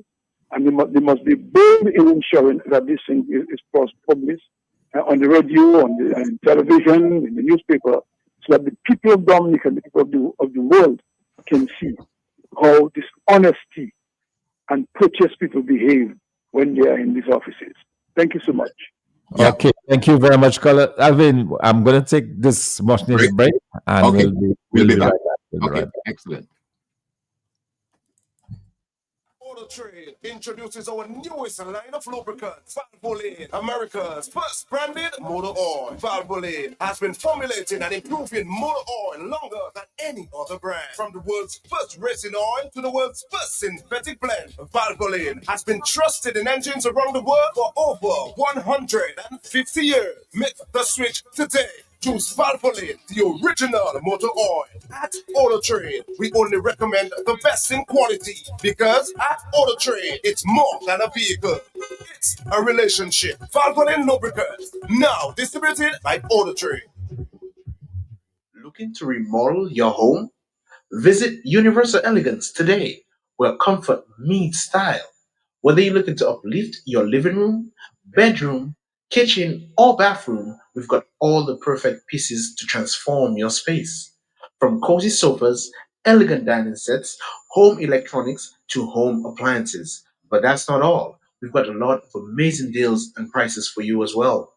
and they must be bold in ensuring that this thing is published on the radio, on the television, in the newspaper, so that the people of Dominica, the people of the world can see how dishonesty and purchase people behave when they are in these offices. Thank you so much. Okay, thank you very much, caller. Alvin, I'm going to take this much needed break, and Okay. we'll be back. right back. We'll be Okay, right back. excellent. Auto Trade introduces our newest line of lubricants, Valvoline, America's first branded motor oil. Valvoline has been formulating and improving motor oil longer than any other brand. From the world's first racing oil to the world's first synthetic blend, Valvoline has been trusted in engines around the world for over 150 years. Make the switch today. Choose Valvoline, the original motor oil. At Auto Trade, we only recommend the best in quality because at Auto Trade, it's more than a vehicle. It's a relationship. Valvoline lubricants, now distributed by Auto Trade. Looking to remodel your home? Visit Universal Elegance today, where comfort meets style. Whether you're looking to uplift your living room, bedroom, kitchen, or bathroom, we've got all the perfect pieces to transform your space. From cozy sofas, elegant dining sets, home electronics, to home appliances. But that's not all. We've got a lot of amazing deals and prices for you as well.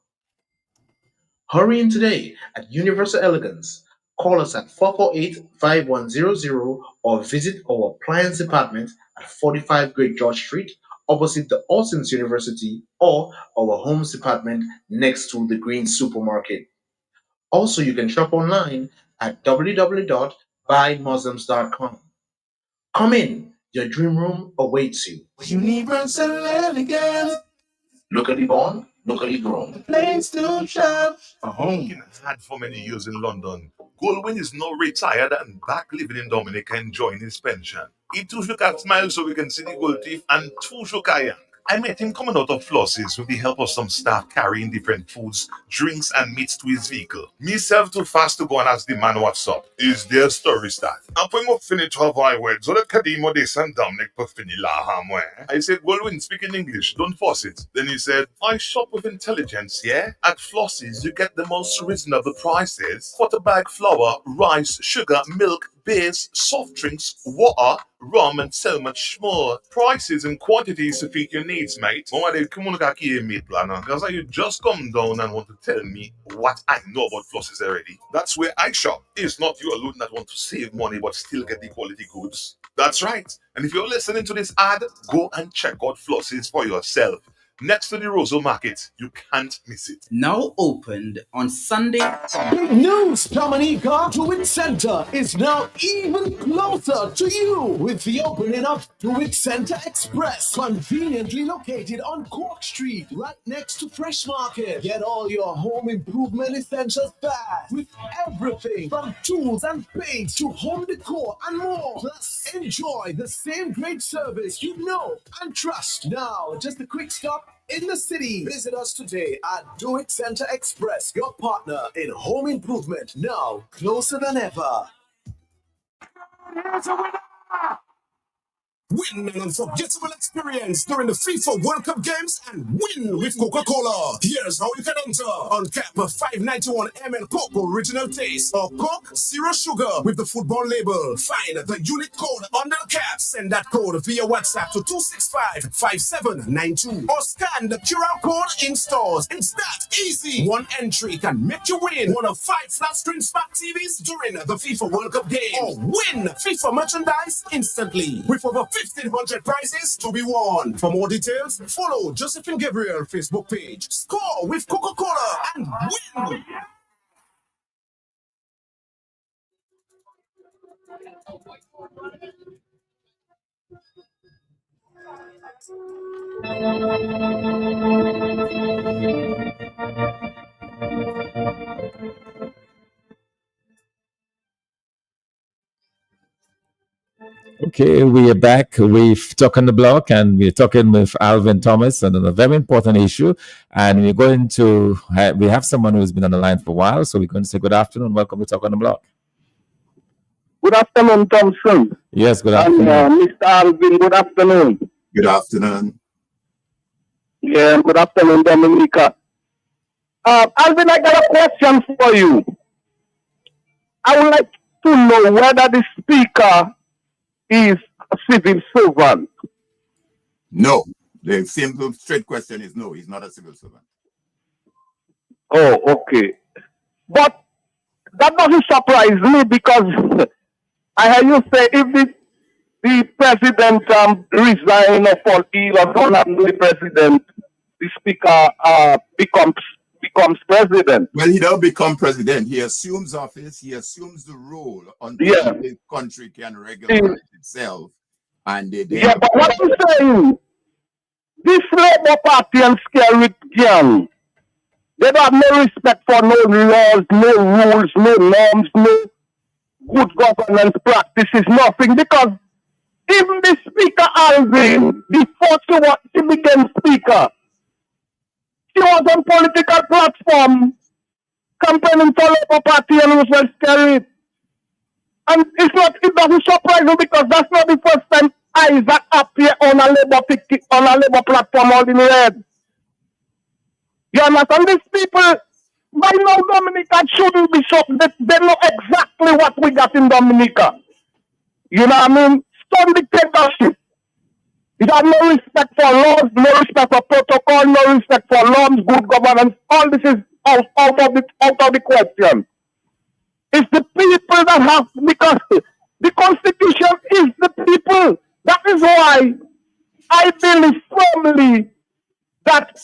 Hurry in today at Universal Elegance. Call us at 448-5100 or visit our appliance department at 45 Great George Street, opposite the Austin's University, or our homes department next to the Green Supermarket. Also, you can shop online at www.buymuslims.com. Come in, your dream room awaits you. Universal Elegance. Locally born, locally grown. Place to shop. A home had for many years in London. Goldwyn is now retired and back living in Dominica enjoying his pension. He too shook a smile so we can see the gold teeth and too shook a yank. I met him coming out of Flosses with the help of some staff carrying different foods, drinks, and meats to his vehicle. Myself too fast to go and ask the man what's up. Is their story start? Après moi fini travail words, so let Kadimo de San Dominic pour finir la hamwe. I said, Goldwyn, speak in English, don't force it. Then he said, I shop with intelligence, yeah? At Flosses, you get the most reasonable prices. Quarter bag flour, rice, sugar, milk, beers, soft drinks, water, rum, and so much more. Prices and quantities to fit your needs, mate. Because you just come down and want to tell me what I know about Flosses already. That's where I shop. It's not you alone that want to save money but still get the quality goods. That's right. And if you're listening to this ad, go and check out Flosses for yourself. Next to the Rosal Market, you can't miss it. Now opened on Sunday. Big news, Dominica! DeWitt Center is now even closer to you with the opening of DeWitt Center Express, conveniently located on Cork Street, right next to Fresh Market. Get all your home improvement essentials fast with everything from tools and paints to home decor and more. Plus, enjoy the same great service you know and trust. Now, just a quick stop in the city. Visit us today at DeWitt Center Express, your partner in home improvement, now closer than ever. Here's a winner! Win an unforgettable experience during the FIFA World Cup games and win with Coca-Cola. Here's how you can enter. Uncap a 591 ml Coke Original Taste or Coke Zero Sugar with the football label. Find the unique code under the cap. Send that code via WhatsApp to 265-5792 or scan the QR code in stores. It's that easy. One entry can make you win one of 5 flat-screen smart TVs during the FIFA World Cup game or win FIFA merchandise instantly with over 1,500 prizes to be won. For more details, follow Josephine Gabriel Facebook page. Score with Coca-Cola and win! Okay, we are back. We've talked on the block and we're talking with Alvin Thomas on a very important issue. And we're going to, we have someone who's been on the line for a while. So we're going to say good afternoon. Welcome to Talk on the Block. Good afternoon, Thompson. Yes, good afternoon. And Mr. Alvin, good afternoon. Good afternoon. Yeah, good afternoon, Dominica. Alvin, I got a question for you. I would like to know whether the speaker is a civil servant. No. The simple, straight question is no, he's not a civil servant. Oh, okay. But that doesn't surprise me because I hear you say if the president resign or fall ill or don't happen to the president, the speaker becomes president. Well, he don't become president. He assumes office. He assumes the role until the country can regulate itself. And they but what I'm saying, this Labour Party and Skerrit gang, they don't have no respect for no laws, no rules, no norms, no good governance practices, nothing. Because even the Speaker Alvin, before she became Speaker, she was on political platform campaigning for Labour Party and Roosevelt Skerrit. And it doesn't surprise me because that's not the first time Isaac appeared on a Labour platform holding red. You understand? These people, by now Dominica shouldn't be shocked. They know exactly what we got in Dominica. You know what I mean? Some dictatorship. You have no respect for laws, no respect for protocol, no respect for norms, good governance. All this is out of the question. It's the people that have, because the Constitution is the people. That is why I believe firmly that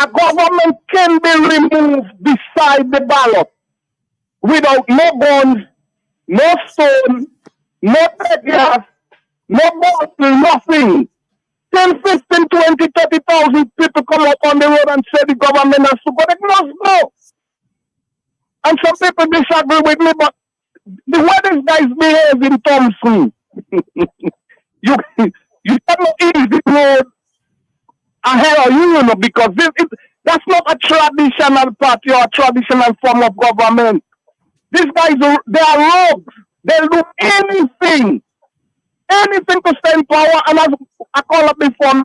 a government can be removed beside the ballot without no guns, no stone, no gas, no bottle, nothing. 10, 15, 20, 30,000 people come up on the road and say the government has to go. They must go. And some people disagree with me, but the way these guys behave in Thompson, you cannot easily road ahead of you, because that's not a traditional party or a traditional form of government. These guys, they are rogues. They'll do anything to stay in power. And as I call up before,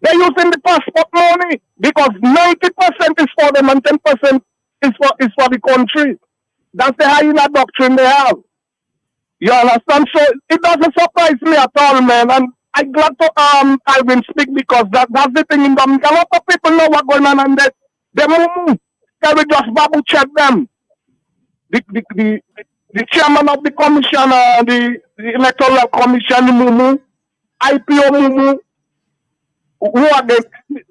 they're using the passport money because 90% is for them and 10% is for the country. That's the hyena doctrine they have. You understand? So it doesn't surprise me at all, man. And I'm glad to Alvin speak because that's the thing in Dominica. A lot of people know what's going on and they move. Can we just babu check them? The chairman of the commission, the electoral commission, Mumu, IPO Mumu, who are the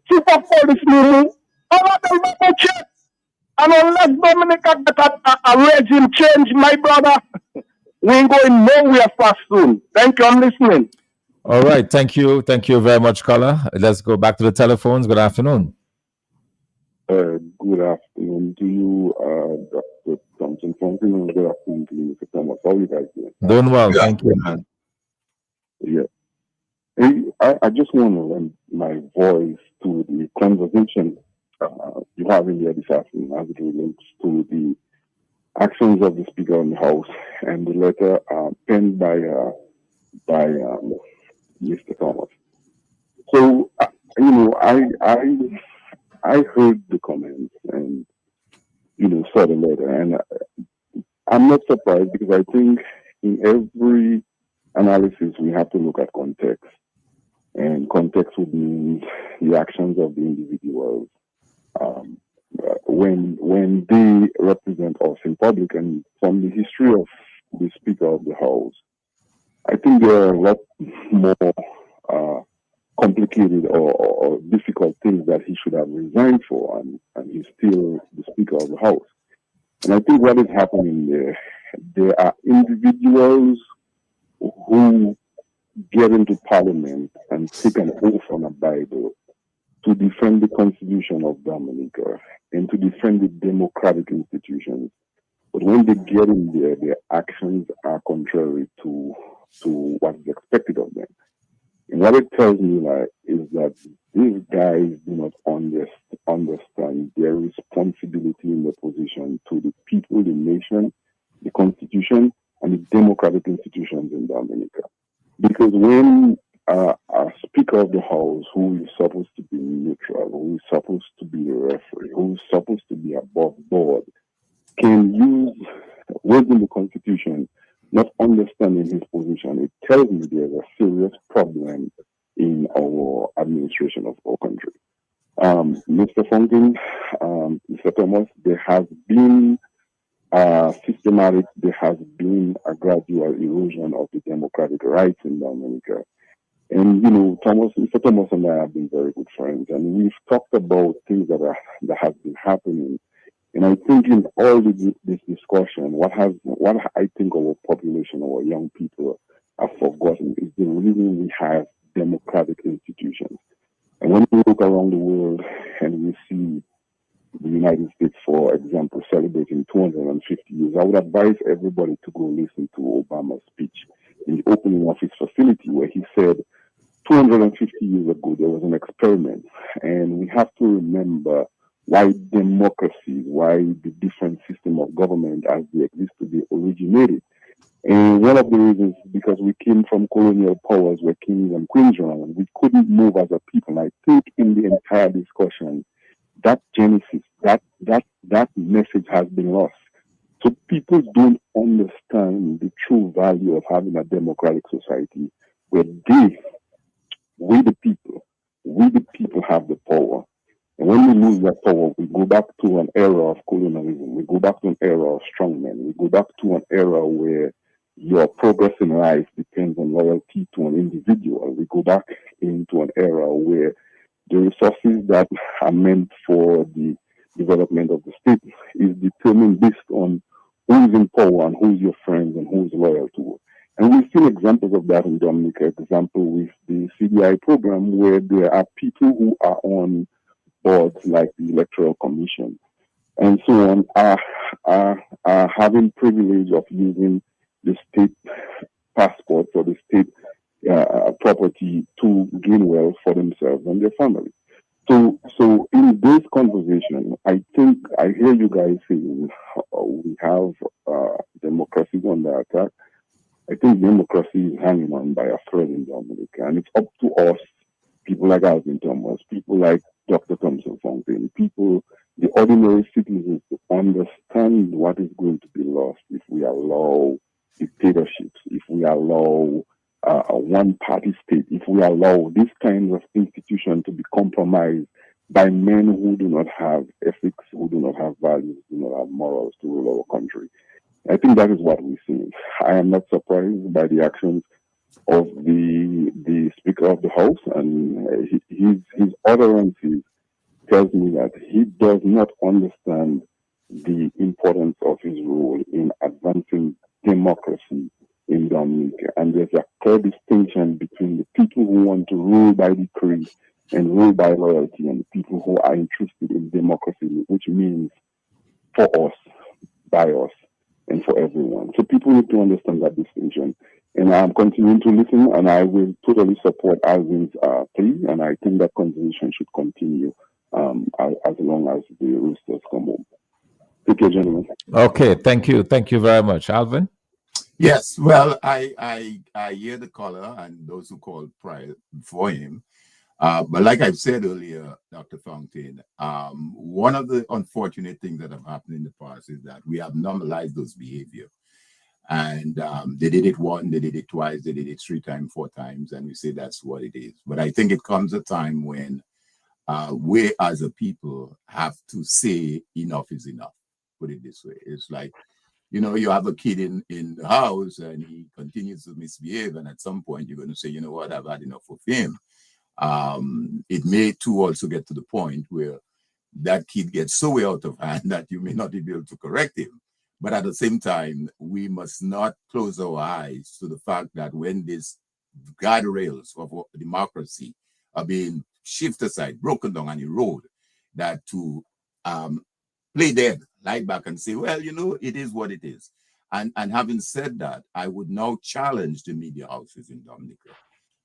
chief of police Mumu, all of them babu check. And unless Dominica get a regime change, my brother, we ain't going nowhere fast soon. Thank you. I'm listening. All right. Thank you. Thank you very much, caller. Let's go back to the telephones. Good afternoon. Good afternoon to you, Dr. Thompson Franklin, and good afternoon to you, Mr. Thomas. How are you guys doing? Doing well. Thank you, man. Yeah. Hey, I just want to lend my voice to the conversation you have in there this afternoon as it relates to the actions of the Speaker in the House and the letter penned by Mr. Thomas. So, I heard the comments and, saw the letter, and I'm not surprised because I think in every analysis we have to look at context, and context would mean the actions of the individuals when they represent us in public. And from the history of the Speaker of the House, I think there are a lot more complicated or difficult things that he should have resigned for, and he's still the Speaker of the House. And I think what is happening there are individuals who get into Parliament and take an oath on a Bible to defend the Constitution of Dominica and to defend the democratic institutions. But when they get in there, their actions are contrary to what is expected of them. And what it tells me is that these guys do not understand their responsibility in their position to the people, the nation, the Constitution, and the democratic institutions in Dominica. Because when Speaker of the House who is supposed to be neutral, who is supposed to be the referee, who is supposed to be above board, can use words in the Constitution, not understanding his position. It tells me there's a serious problem in our administration of our country. Mr. Fontaine, Mr. Thomas, there has been systematic, there has been a gradual erosion of the democratic rights in Dominica. And, you know, Mr. Thomas and I have been very good friends, and we've talked about things that have been happening. And I think in all this discussion, what I think our population, our young people have forgotten is the reason we have democratic institutions. And when we look around the world and we see the United States, for example, celebrating 250 years, I would advise everybody to go listen to Obama's speech in the opening of his facility, where he said 250 years ago there was an experiment, and we have to remember why democracy, why the different system of government as they exist today originated. And one of the reasons is because we came from colonial powers where kings and queens ran, and we couldn't move as a people. And I think in the entire discussion, that genesis, that message has been lost. So people don't understand the true value of having a democratic society where we the people have the power. And when we lose that power, we go back to an era of colonialism. We go back to an era of strongmen. We go back to an era where your progress in life depends on loyalty to an individual. We go back into an era where the resources that are meant for the development of the state is determined based on who's in power and who's your friends and who's loyal to. And we've seen examples of that in Dominica. Example with the CDI program, where there are people who are on boards like the Electoral Commission and so on are having privilege of using the state passports or the state property to gain wealth for themselves and their family. So in this conversation, I think I hear you guys saying we have democracy under attack. I think democracy is hanging on by a thread in Dominica, and it's up to us, people like Alvin Thomas, people like Dr. Thompson Fontaine, people, the ordinary citizens, to understand what is going to be lost if we allow dictatorships, if we allow a one-party state, if we allow these kinds of institutions to be compromised by men who do not have ethics, who do not have values, do not have morals to rule our country. I think that is what we're seeing. I am not surprised by the actions of the Speaker of the House, and his utterances tells me that he does not understand the importance of his role in advancing democracy in Dominica. And there's a clear distinction between the people who want to rule by decree and rule by loyalty, and the people who are interested in democracy, which means for us, by us, and for everyone. So people need to understand that distinction. And I'm continuing to listen, and I will totally support Alvin's plea, and I think that conversation should continue as long as the roosters come home. Thank you, gentlemen. Okay, thank you. Thank you very much. Alvin? Yes, well, I hear the caller and those who called prior before him. But like I've said earlier, Dr. Fontaine, one of the unfortunate things that have happened in the past is that we have normalized those behavior. And they did it once, they did it twice, they did it 3 times, 4 times, and we say that's what it is. But I think it comes a time when we as a people have to say enough is enough, put it this way. It's like, you know, you have a kid in the house and he continues to misbehave, and at some point you're going to say, you know what, I've had enough of him. It may too also get to the point where that kid gets so way out of hand that you may not be able to correct him. But at the same time, we must not close our eyes to the fact that when these guardrails of democracy are being shifted aside, broken down and eroded, that to play dead, lie back and say, well, you know, it is what it is. And having said that, I would now challenge the media houses in Dominica,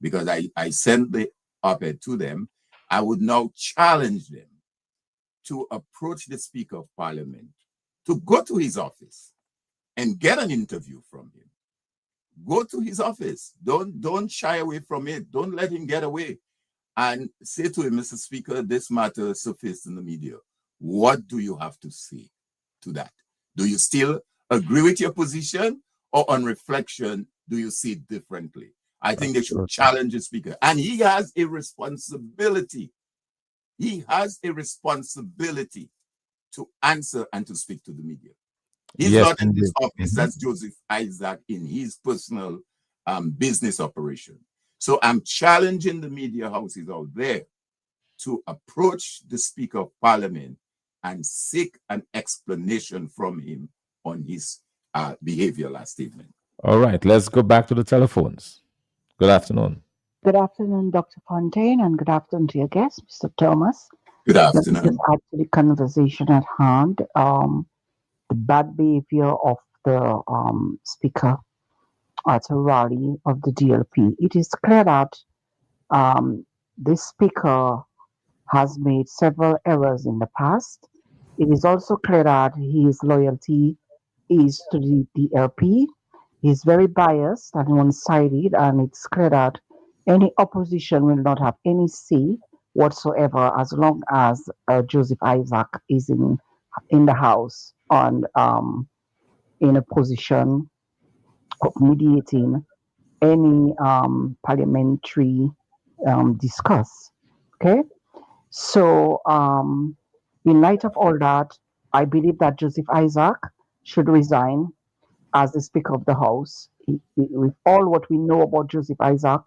because I sent the op-ed to them. I would now challenge them to approach the Speaker of Parliament, to go to his office and get an interview from him. Go to his office. Don't shy away from it. Don't let him get away. And say to him, Mr. Speaker, this matter surfaced in the media. What do you have to say to that? Do you still agree with your position, or on reflection, do you see it differently? I think they should challenge the speaker. And he has a responsibility. He has a responsibility to answer and to speak to the media. He's not in this office as Joseph Isaac in his personal business operation. So I'm challenging the media houses out there to approach the Speaker of Parliament and seek an explanation from him on his behavior last statement. All right, let's go back to the telephones. Good afternoon. Good afternoon, Dr. Fontaine, and good afternoon to your guest, Mr. Thomas. Good afternoon. Let's add to the conversation at hand. The bad behavior of the speaker at a rally of the DLP. It is clear that this speaker has made several errors in the past. It is also clear that his loyalty is to the DLP. He's very biased and one-sided, and it's clear that any opposition will not have any say whatsoever as long as Joseph Isaac is in the House and in a position of mediating any parliamentary discourse. Okay, so in light of all that, I believe that Joseph Isaac should resign as the Speaker of the House. With all what we know about Joseph Isaac,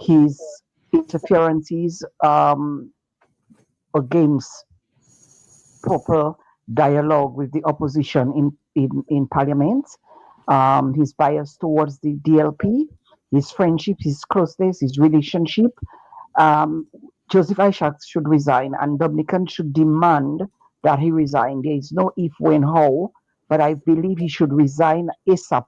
his interferences against proper dialogue with the opposition in Parliament, his bias towards the DLP, his friendship, his closeness, his relationship, Joseph Isaac should resign, and Dominican should demand that he resign. There is no if, when, how, but I believe he should resign ASAP.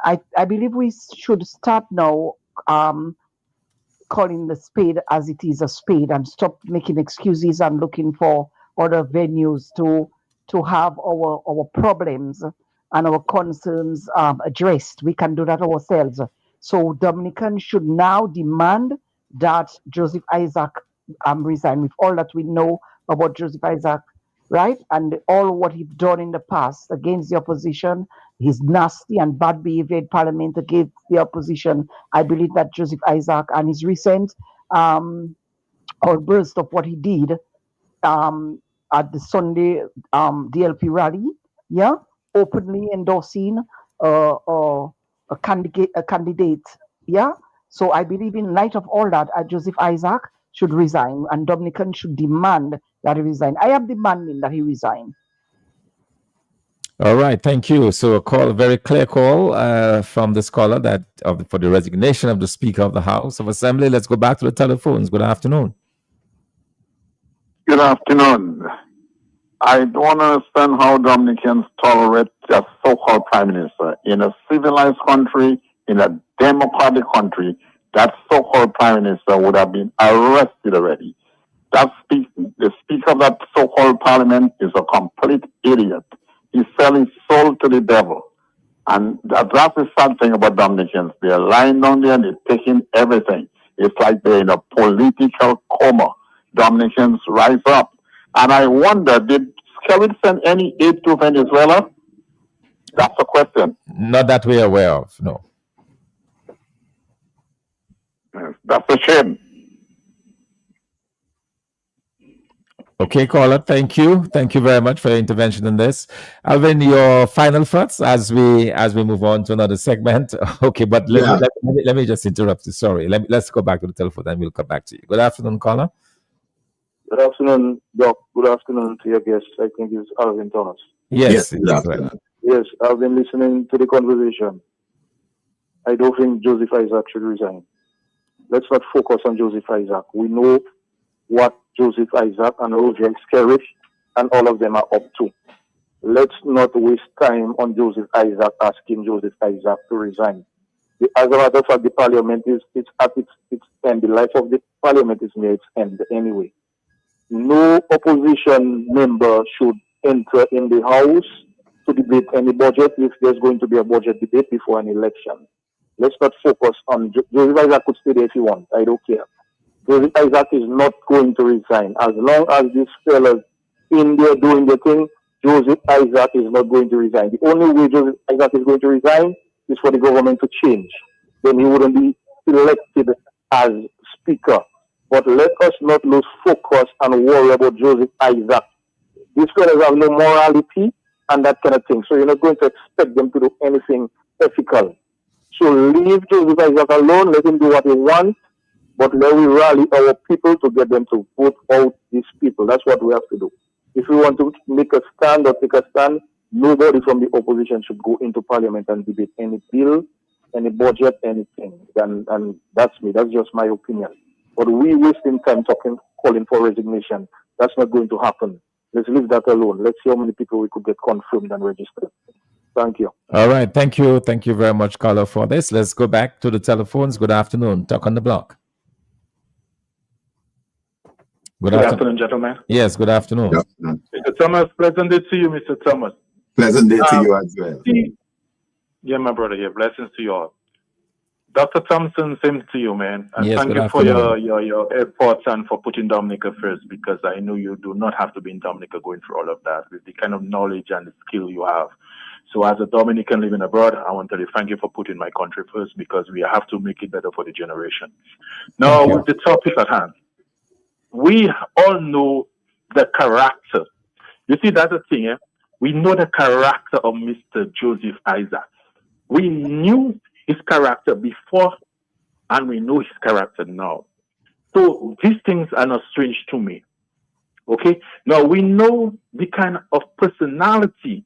I believe we should start now calling the spade as it is a spade and stop making excuses and looking for other venues to have our problems and our concerns addressed. We can do that ourselves. So Dominican should now demand that Joseph Isaac resign, with all that we know about Joseph Isaac, right? And all what he's done in the past against the opposition, his nasty and bad behavior in Parliament against the opposition. I believe that Joseph Isaac and his recent outburst of what he did at the Sunday DLP rally, openly endorsing a candidate, So I believe in light of all that, Joseph Isaac should resign, and Dominican should demand that he resign. I am demanding that he resign. All right, thank you. So a very clear call from the scholar for the resignation of the Speaker of the House of Assembly. Let's go back to the telephones. Good afternoon. Good afternoon. I don't understand how Dominicans tolerate a so-called prime minister. In a civilized country, in a democratic country, that so-called prime minister would have been arrested already. The speaker of that so-called parliament is a complete idiot. He's selling soul to the devil. And that's the sad thing about Dominicans. They're lying down there and they're taking everything. It's like they're in a political coma. Dominicans rise up. And I wonder, shall we send any aid to Venezuela? That's the question. Not that we're aware of, no. Yes, that's a shame. Okay, caller, thank you. Thank you very much for your intervention in this. Alvin, your final thoughts as we move on to another segment. Okay, but let me just interrupt you. Sorry. Let's go back to the telephone and we'll come back to you. Good afternoon, caller. Good afternoon, Doc. Good afternoon to your guest. I think it's Alvin Thomas. Yes, Yes, I've been listening to the conversation. I don't think Joseph Isaac should resign. Let's not focus on Joseph Isaac. We know what Joseph Isaac and Roger Skerritt and all of them are up to. Let's not waste time on Joseph Isaac asking Joseph Isaac to resign. As a matter of fact, the parliament is at its end. The life of the parliament is near its end anyway. No opposition member should enter in the house to debate any budget if there's going to be a budget debate before an election. Let's not focus on Joseph Isaac could stay there if he wants. I don't care. Joseph Isaac is not going to resign. As long as these fellas in there doing the thing, Joseph Isaac is not going to resign. The only way Joseph Isaac is going to resign is for the government to change. Then he wouldn't be elected as speaker. But let us not lose focus and worry about Joseph Isaac. These fellas have no morality and that kind of thing. So you're not going to expect them to do anything ethical. So leave Joseph Isaac alone, let him do what he wants, but let we rally our people to get them to vote out these people. That's what we have to do. If we want to make a stand or take a stand, nobody from the opposition should go into parliament and debate any bill, any budget, anything. And that's me. That's just my opinion. But we wasting time calling for resignation. That's not going to happen. Let's leave that alone. Let's see how many people we could get confirmed and registered. Thank you. All right. Thank you. Thank you very much, caller, for this. Let's go back to the telephones. Good afternoon. Talk on the block. Good afternoon, gentlemen. Yes, good afternoon. Mr. Thomas, pleasant day to you, Mr. Thomas. Pleasant day to you as well. Yeah, my brother here. Blessings to you all. Dr. Thompson, same to you, man. And yes, thank you for your efforts and for putting Dominica first, because I know you do not have to be in Dominica going through all of that with the kind of knowledge and the skill you have. So as a Dominican living abroad, I want to tell you thank you for putting my country first, because we have to make it better for the generation. Now, with the topic at hand, we all know the character. You see, that's the thing, eh? We know the character of Mr. Joseph Isaac. We knew his character before, and we know his character now. So these things are not strange to me. Okay? Now, we know the kind of personality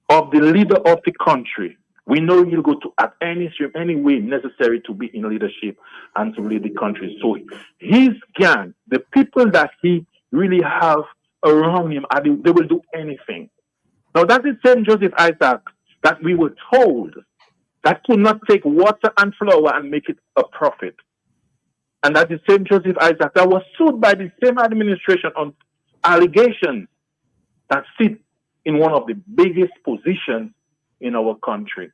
of the leader of the country. We know he'll go to at any way necessary to be in leadership and to lead the country. So his gang, the people that he really have around him, they will do anything. Now that's the same Joseph Isaac that we were told that could not take water and flour and make it a profit. And that's the same Joseph Isaac that was sued by the same administration on allegations that sit in one of the biggest positions in our country.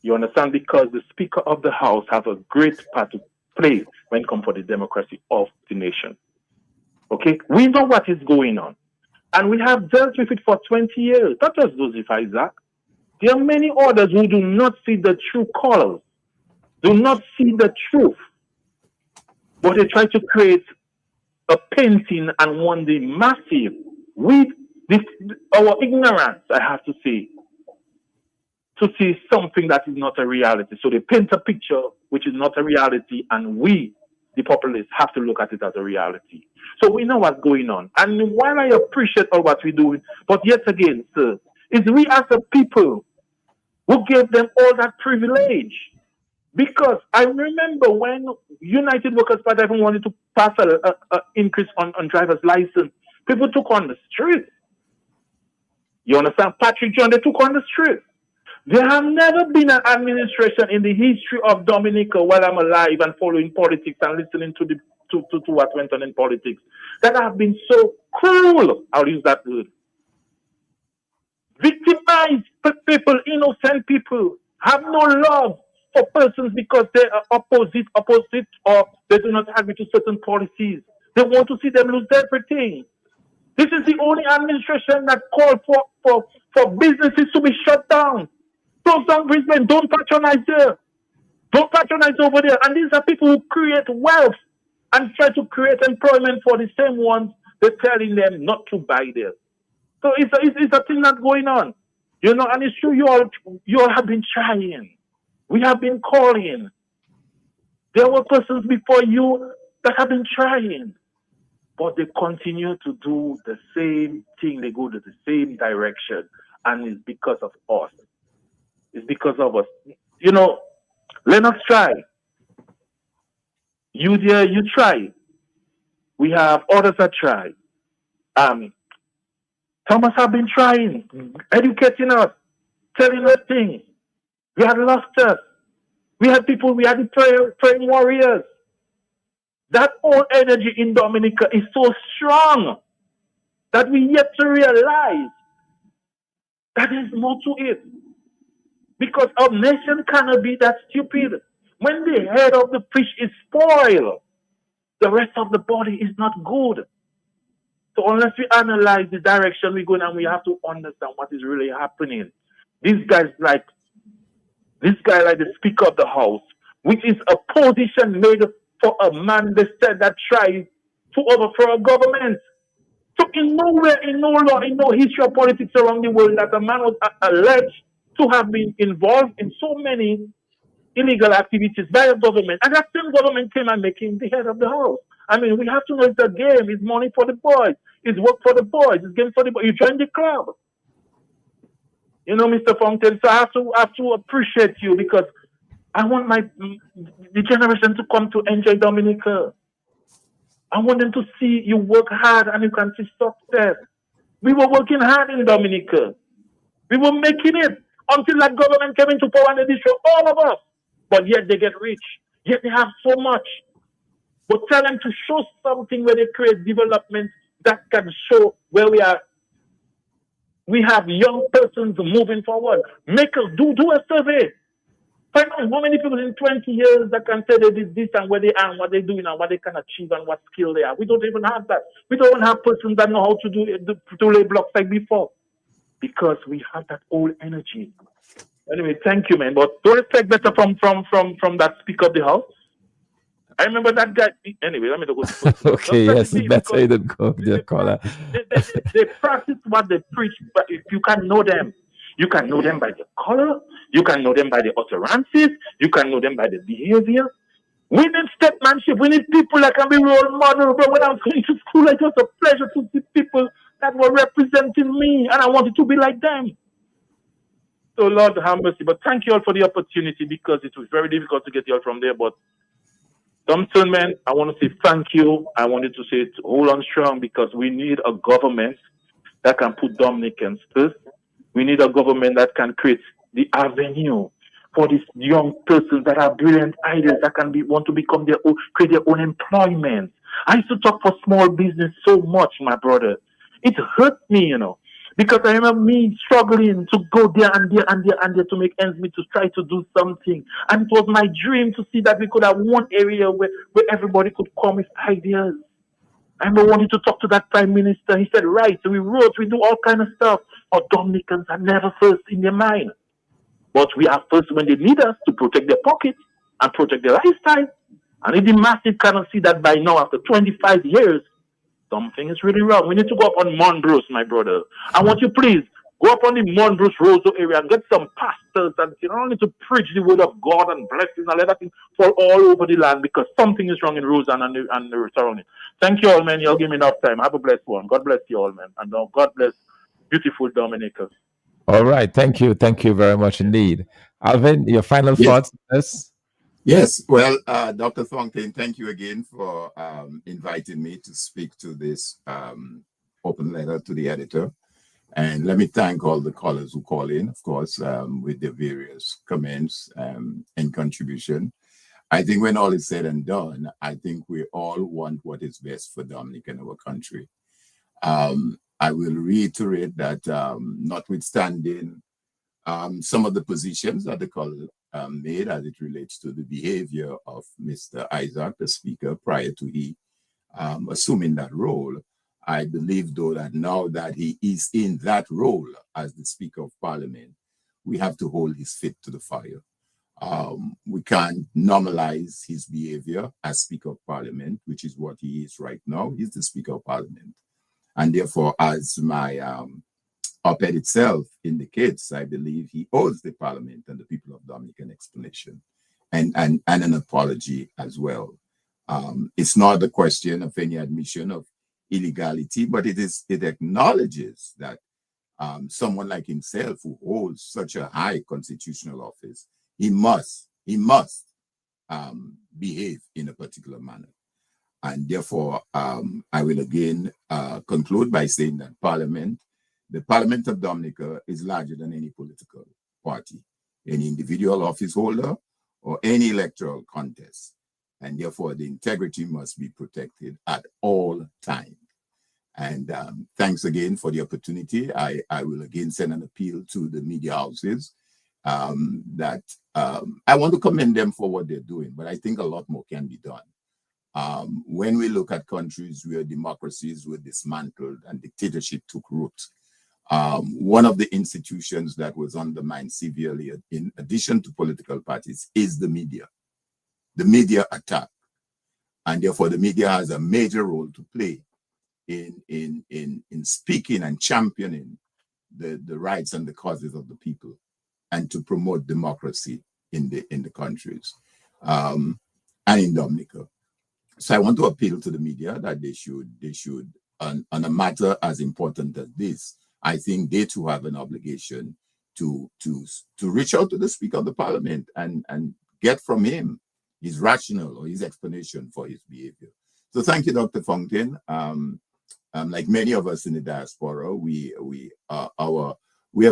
You understand? Because the Speaker of the House has a great part to play when it comes for the democracy of the nation. Okay? We know what is going on. And we have dealt with it for 20 years. Not just Joseph Isaac. There are many others who do not see the true colors, do not see the truth. But they try to create a painting and one day massive with our ignorance, I have to say, to see something that is not a reality. So they paint a picture which is not a reality, and we, the populace, have to look at it as a reality. So we know what's going on. And while I appreciate all what we're doing, but yet again, sir, it's we as a people who gave them all that privilege. Because I remember when United Workers Party even wanted to pass an increase on driver's license, people took on the street. You understand? Patrick John, they took on the street. There have never been an administration in the history of Dominica while I'm alive and following politics and listening to what went on in politics that have been so cruel. I'll use that word. Victimized people, innocent people, have no love for persons because they are opposite, or they do not agree to certain policies. They want to see them lose everything. This is the only administration that called for businesses to be shut down. Close down Brisbane, don't patronize there. Don't patronize over there. And these are people who create wealth and try to create employment for the same ones they're telling them not to buy there. So it's a thing that's going on. You know, and it's true you all have been trying. We have been calling. There were persons before you that have been trying. But they continue to do the same thing. They go to the same direction. And it's because of us. It's because of us. You know, let us try. You there, you try. We have others that try. Thomas have been trying, educating us, telling us things. We had lost us. We had people, we had the praying warriors. That old energy in Dominica is so strong that we yet to realize That is more to it. Because our nation cannot be that stupid. When the head of the fish is spoiled, the rest of the body is not good. So unless we analyze the direction we're going, and we have to understand what is really happening. These guys like the Speaker of the House, which is a position made for a man they said that tried to overthrow a government. So in nowhere, in no law, in no history of politics around the world that a man was alleged to have been involved in so many illegal activities by a government. And that same government came and made him the head of the house. I mean, we have to know it's a game. It's money for the boys. It's work for the boys. It's game for the boys. You join the club. You know, Mr. Fountain, so I have to appreciate you because I want the generation to come to enjoy Dominica. I want them to see you work hard and you can see success. We were working hard in Dominica. We were making it until that government came into power and they destroyed all of us. But yet they get rich. Yet they have so much. But tell them to show something where they create development that can show where we are. We have young persons moving forward. Make us do a survey. Find out how many people in 20 years that can say they did this and where they are and what they're doing and what they can achieve and what skill they have. We don't even have that. We don't have persons that know how to lay blocks like before because we have that old energy. Anyway, thank you, man. But don't expect better from that Speaker of the House. I remember that guy. Anyway, let me go. Okay, yes, it's better you don't go there, caller. They practice what they preach, but if you can know them, you can know them by the color, you can know them by the utterances, you can know them by the behavior. We need statesmanship. We need people that can be role models. But when I was going to school, it was a pleasure to see people that were representing me, and I wanted to be like them. So Lord have mercy. But thank you all for the opportunity because it was very difficult to get you all from there. But Thompson, man, I want to say thank you. I wanted to say hold on strong because we need a government that can put Dominicans first. We need a government that can create the avenue for these young persons that have brilliant ideas that can want to become create their own employment. I used to talk for small business so much, my brother. It hurt me, you know, because I remember me struggling to go there and there and there and there to make ends meet, to try to do something. And it was my dream to see that we could have one area where everybody could come with ideas. I remember wanting to talk to that Prime Minister. He said, right, so we wrote, we do all kind of stuff. Our Dominicans are never first in their mind. But we are first when they need us to protect their pockets and protect their lifestyle. And if the masses cannot see that by now, after 25 years, something is really wrong. We need to go up on Monbrose, my brother. I want you, please, go up on the Monbrose Roseau area and get some pastors and you don't need to preach the word of God and blessings and let that thing fall all over the land because something is wrong in Roseau and the surrounding. Thank you all, man. You'll give me enough time. Have a blessed one. God bless you all, man. And God bless beautiful Dominica. All right. Thank you. Thank you very much indeed. Alvin, your final thoughts on this? Yes. Well, Dr. Thongton, thank you again for inviting me to speak to this open letter to the editor. And let me thank all the callers who call in, of course, with their various comments and contribution. I think when all is said and done, I think we all want what is best for Dominica and our country. I will reiterate that notwithstanding some of the positions that the caller made as it relates to the behavior of Mr. Isaac, the speaker, prior to he assuming that role, I believe, though, that now that he is in that role as the Speaker of Parliament, we have to hold his feet to the fire. We can't normalize his behavior as Speaker of Parliament, which is what he is right now. He's the Speaker of Parliament. And therefore, as my op-ed itself indicates, I believe he owes the Parliament and the people of Dominica an explanation and an apology as well. It's not the question of any admission of illegality, but it acknowledges that someone like himself who holds such a high constitutional office, he must behave in a particular manner. And therefore, I will again conclude by saying that the Parliament of Dominica is larger than any political party, any individual office holder, or any electoral contest. And therefore, the integrity must be protected at all times. And thanks again for the opportunity. I will again send an appeal to the media houses that I want to commend them for what they're doing, but I think a lot more can be done. When we look at countries where democracies were dismantled and dictatorship took root, one of the institutions that was undermined severely, in addition to political parties, is the media. The media attack. And therefore, the media has a major role to play in speaking and championing the rights and the causes of the people, and to promote democracy in the countries and in Dominica. So I want to appeal to the media that they should on a matter as important as this, I think they too have an obligation to reach out to the Speaker of the Parliament and get from him his rationale or his explanation for his behavior. So thank you, Dr. Fontaine. Like many of us in the diaspora, we are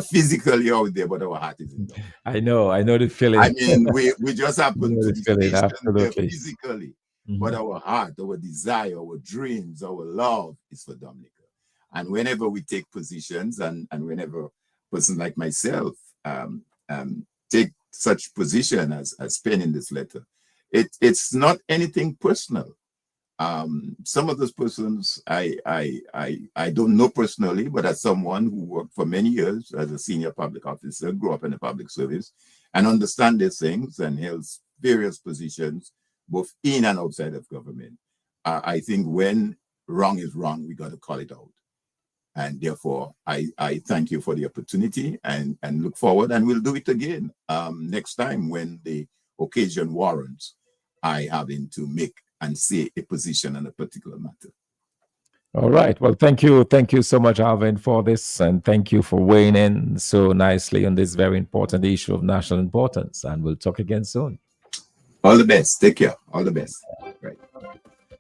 physically out there, but our heart is in there. I know the feeling. I mean, we just happen to be feeling, stationed there absolutely. physically, but our heart, our desire, our dreams, our love is for Dominica. And whenever we take positions, and whenever a person like myself take such position as penning this letter, it's not anything personal. Some of those persons I don't know personally, but as someone who worked for many years as a senior public officer, grew up in the public service, and understand these things and held various positions both in and outside of government. I think when wrong is wrong, we got to call it out. And therefore, I thank you for the opportunity and look forward, and we'll do it again next time when the occasion warrants I having to make and say a position on a particular matter. All right. Well, thank you so much, Alvin, for this, and thank you for weighing in so nicely on this very important issue of national importance. And we'll talk again soon. All the best. Take care. All the best. Right.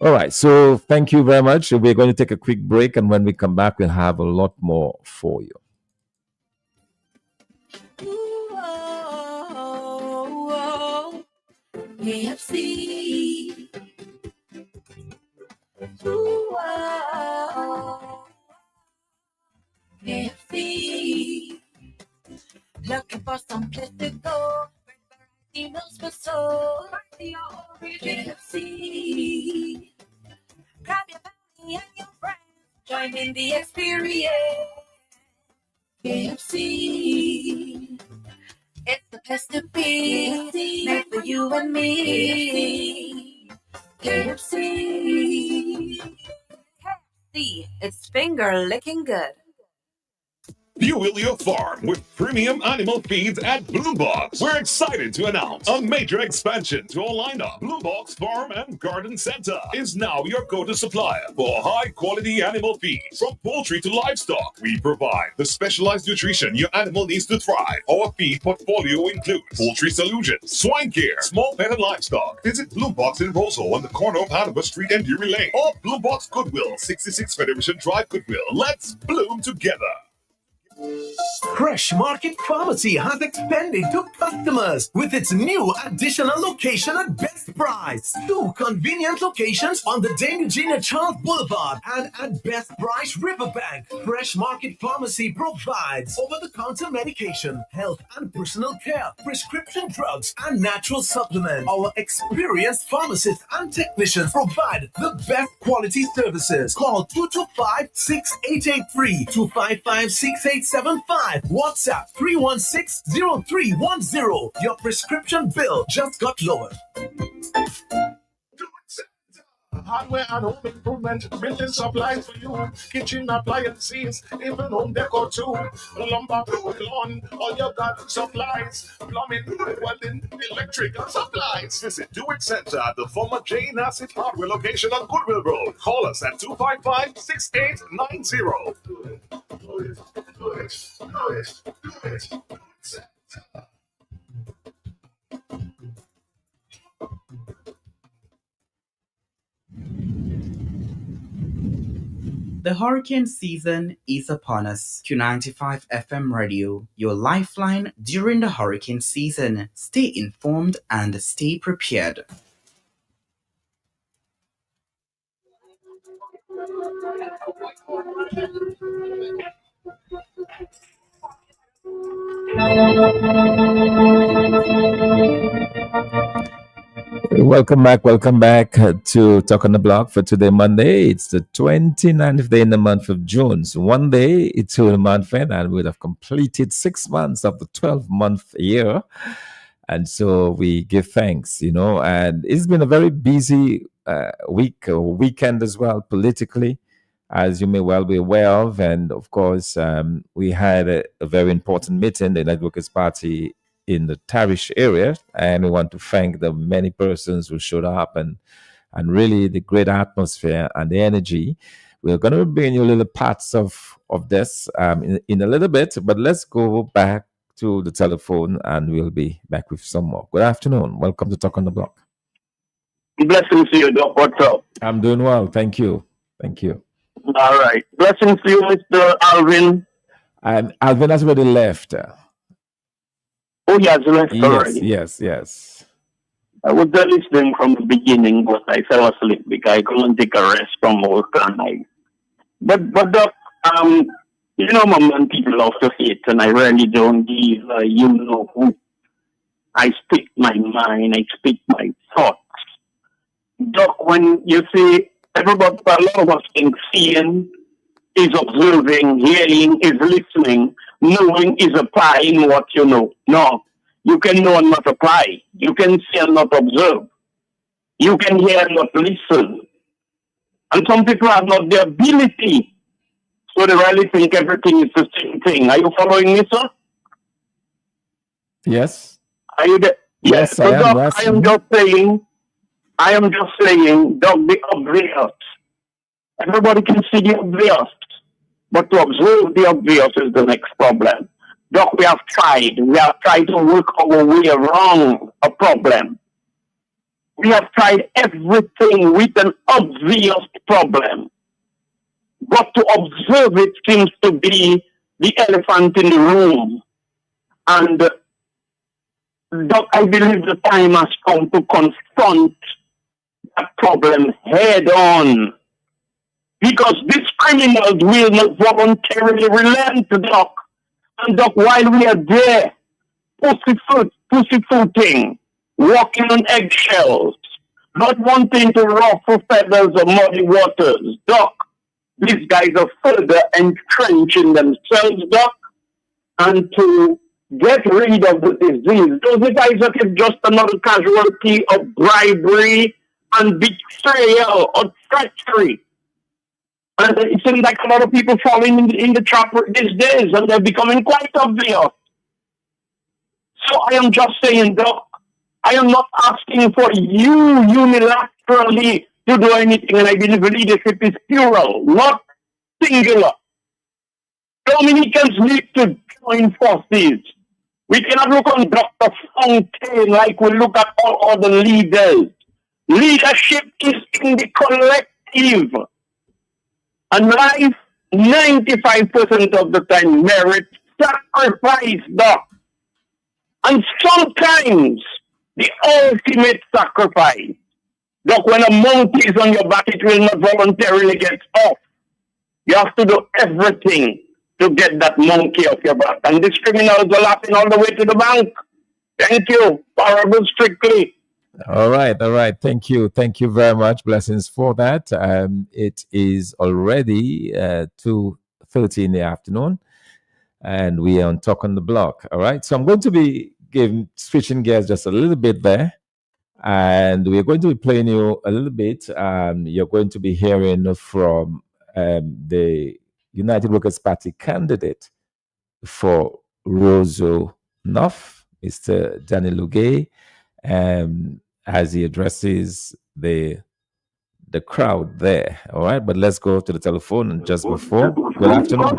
All right. So thank you very much. We're going to take a quick break, and when we come back, we'll have a lot more for you. KFC. KFC. Looking for some place to go. Meals for soul. KFC. Grab your family and your friends. Join in the experience. KFC. It's the place to be. Made for you and me. KFC. KFC. It's finger licking good. Fuel your farm with premium animal feeds at Blue Box. We're excited to announce a major expansion to our lineup. Blue Box Farm and Garden Center is now your go-to supplier for high-quality animal feeds. From poultry to livestock, we provide the specialized nutrition your animal needs to thrive. Our feed portfolio includes poultry solutions, swine care, small pet and livestock. Visit Blue Box in Roseau on the corner of Hanover Street and Drury Lane, or Blue Box Goodwill, 66 Federation Drive, Goodwill. Let's bloom together. Fresh Market Pharmacy has expanded to customers with its new additional location at Best Price. 2 convenient locations on the Dame Eugenia Charles Boulevard and at Best Price Riverbank. Fresh Market Pharmacy provides over-the-counter medication, health and personal care, prescription drugs, and natural supplements. Our experienced pharmacists and technicians provide the best quality services. Call 225-6883, 255-6875. WhatsApp 316-0310. Your prescription bill just got lowered. Hardware and home improvement, building supplies for you, kitchen appliances, even home decor too. Lumber, lawn, all your garden supplies, plumbing, welding, electrical supplies. Visit Do It Center at the former J. Nassif Hardware location on Goodwill Road. Call us at 255-6890. Do it. The hurricane season is upon us. Q95 FM Radio, your lifeline during the hurricane season. Stay informed and stay prepared. Welcome back to Talk on the Block for today, Monday. It's the 29th day in the month of June. So one day into the month end, and we'd have completed 6 months of the 12-month year. And so we give thanks, and it's been a very busy week or weekend as well, politically, as you may well be aware of. And of course, we had a very important meeting, the United Workers' Party in the Tarish area, and we want to thank the many persons who showed up and really the great atmosphere and the energy. We're going to bring you little parts of this in a little bit, but let's go back to the telephone and we'll be back with some more. Good afternoon. Welcome to Talk on the Block. Blessings to you, Doc. What's up? I'm doing well. Thank you. All right. Blessings to you, Mr. Alvin. Alvin has already left. Oh, he has left already. Yes. I was there listening from the beginning, but I fell asleep because I couldn't take a rest from work and But Doc, my man, people love to hate, and I really don't give who. I speak my mind, I speak my thoughts. Doc, when you say everybody, a lot of us think seeing is observing, hearing is listening, knowing is applying what you know. No, you can know and not apply. You can see and not observe. You can hear and not listen. And some people have not the ability, so they really think everything is the same thing. Are you following me, sir? Yes. Are you there? Yes, so I am. Doc, I am just saying, Doc, the obvious. Everybody can see the obvious, but to observe the obvious is the next problem. Doc, we have tried to work our way around a problem. We have tried everything with an obvious problem. But to observe it seems to be the elephant in the room. And Doc, I believe the time has come to confront that problem head on. Because these criminals will not voluntarily relent, Doc. And Doc, while we are there, pussyfooting, walking on eggshells, not wanting to ruffle feathers or muddy waters, Doc, these guys are further entrenching themselves, Doc, and to get rid of the disease. Joseph Isaac is just another casualty of bribery and betrayal or treachery. And it seems like a lot of people falling in the trap these days, and they're becoming quite obvious. So I am just saying, Doc, I am not asking for you unilaterally to do anything, and I believe leadership is plural, not singular. Dominicans need to join forces. We cannot look on Dr. Fontaine like we look at all other leaders. Leadership is in the collective. And life, 95% of the time, merits sacrifice, Doc. And sometimes, the ultimate sacrifice. Doc, when a monkey is on your back, it will not voluntarily get off. You have to do everything to get that monkey off your back. And these criminals are laughing all the way to the bank. Thank you. Parable strictly. All right. Thank you very much. Blessings for that. It is already 2:30 in the afternoon, and we are on Talk on the Block. All right. So I'm going to be switching gears just a little bit there, and we're going to be playing you a little bit. You're going to be hearing from the United Workers' Party candidate for Roseau North, Mr. Danny Lugay, as he addresses the crowd there. All right, but let's go to the telephone. And just before, good afternoon.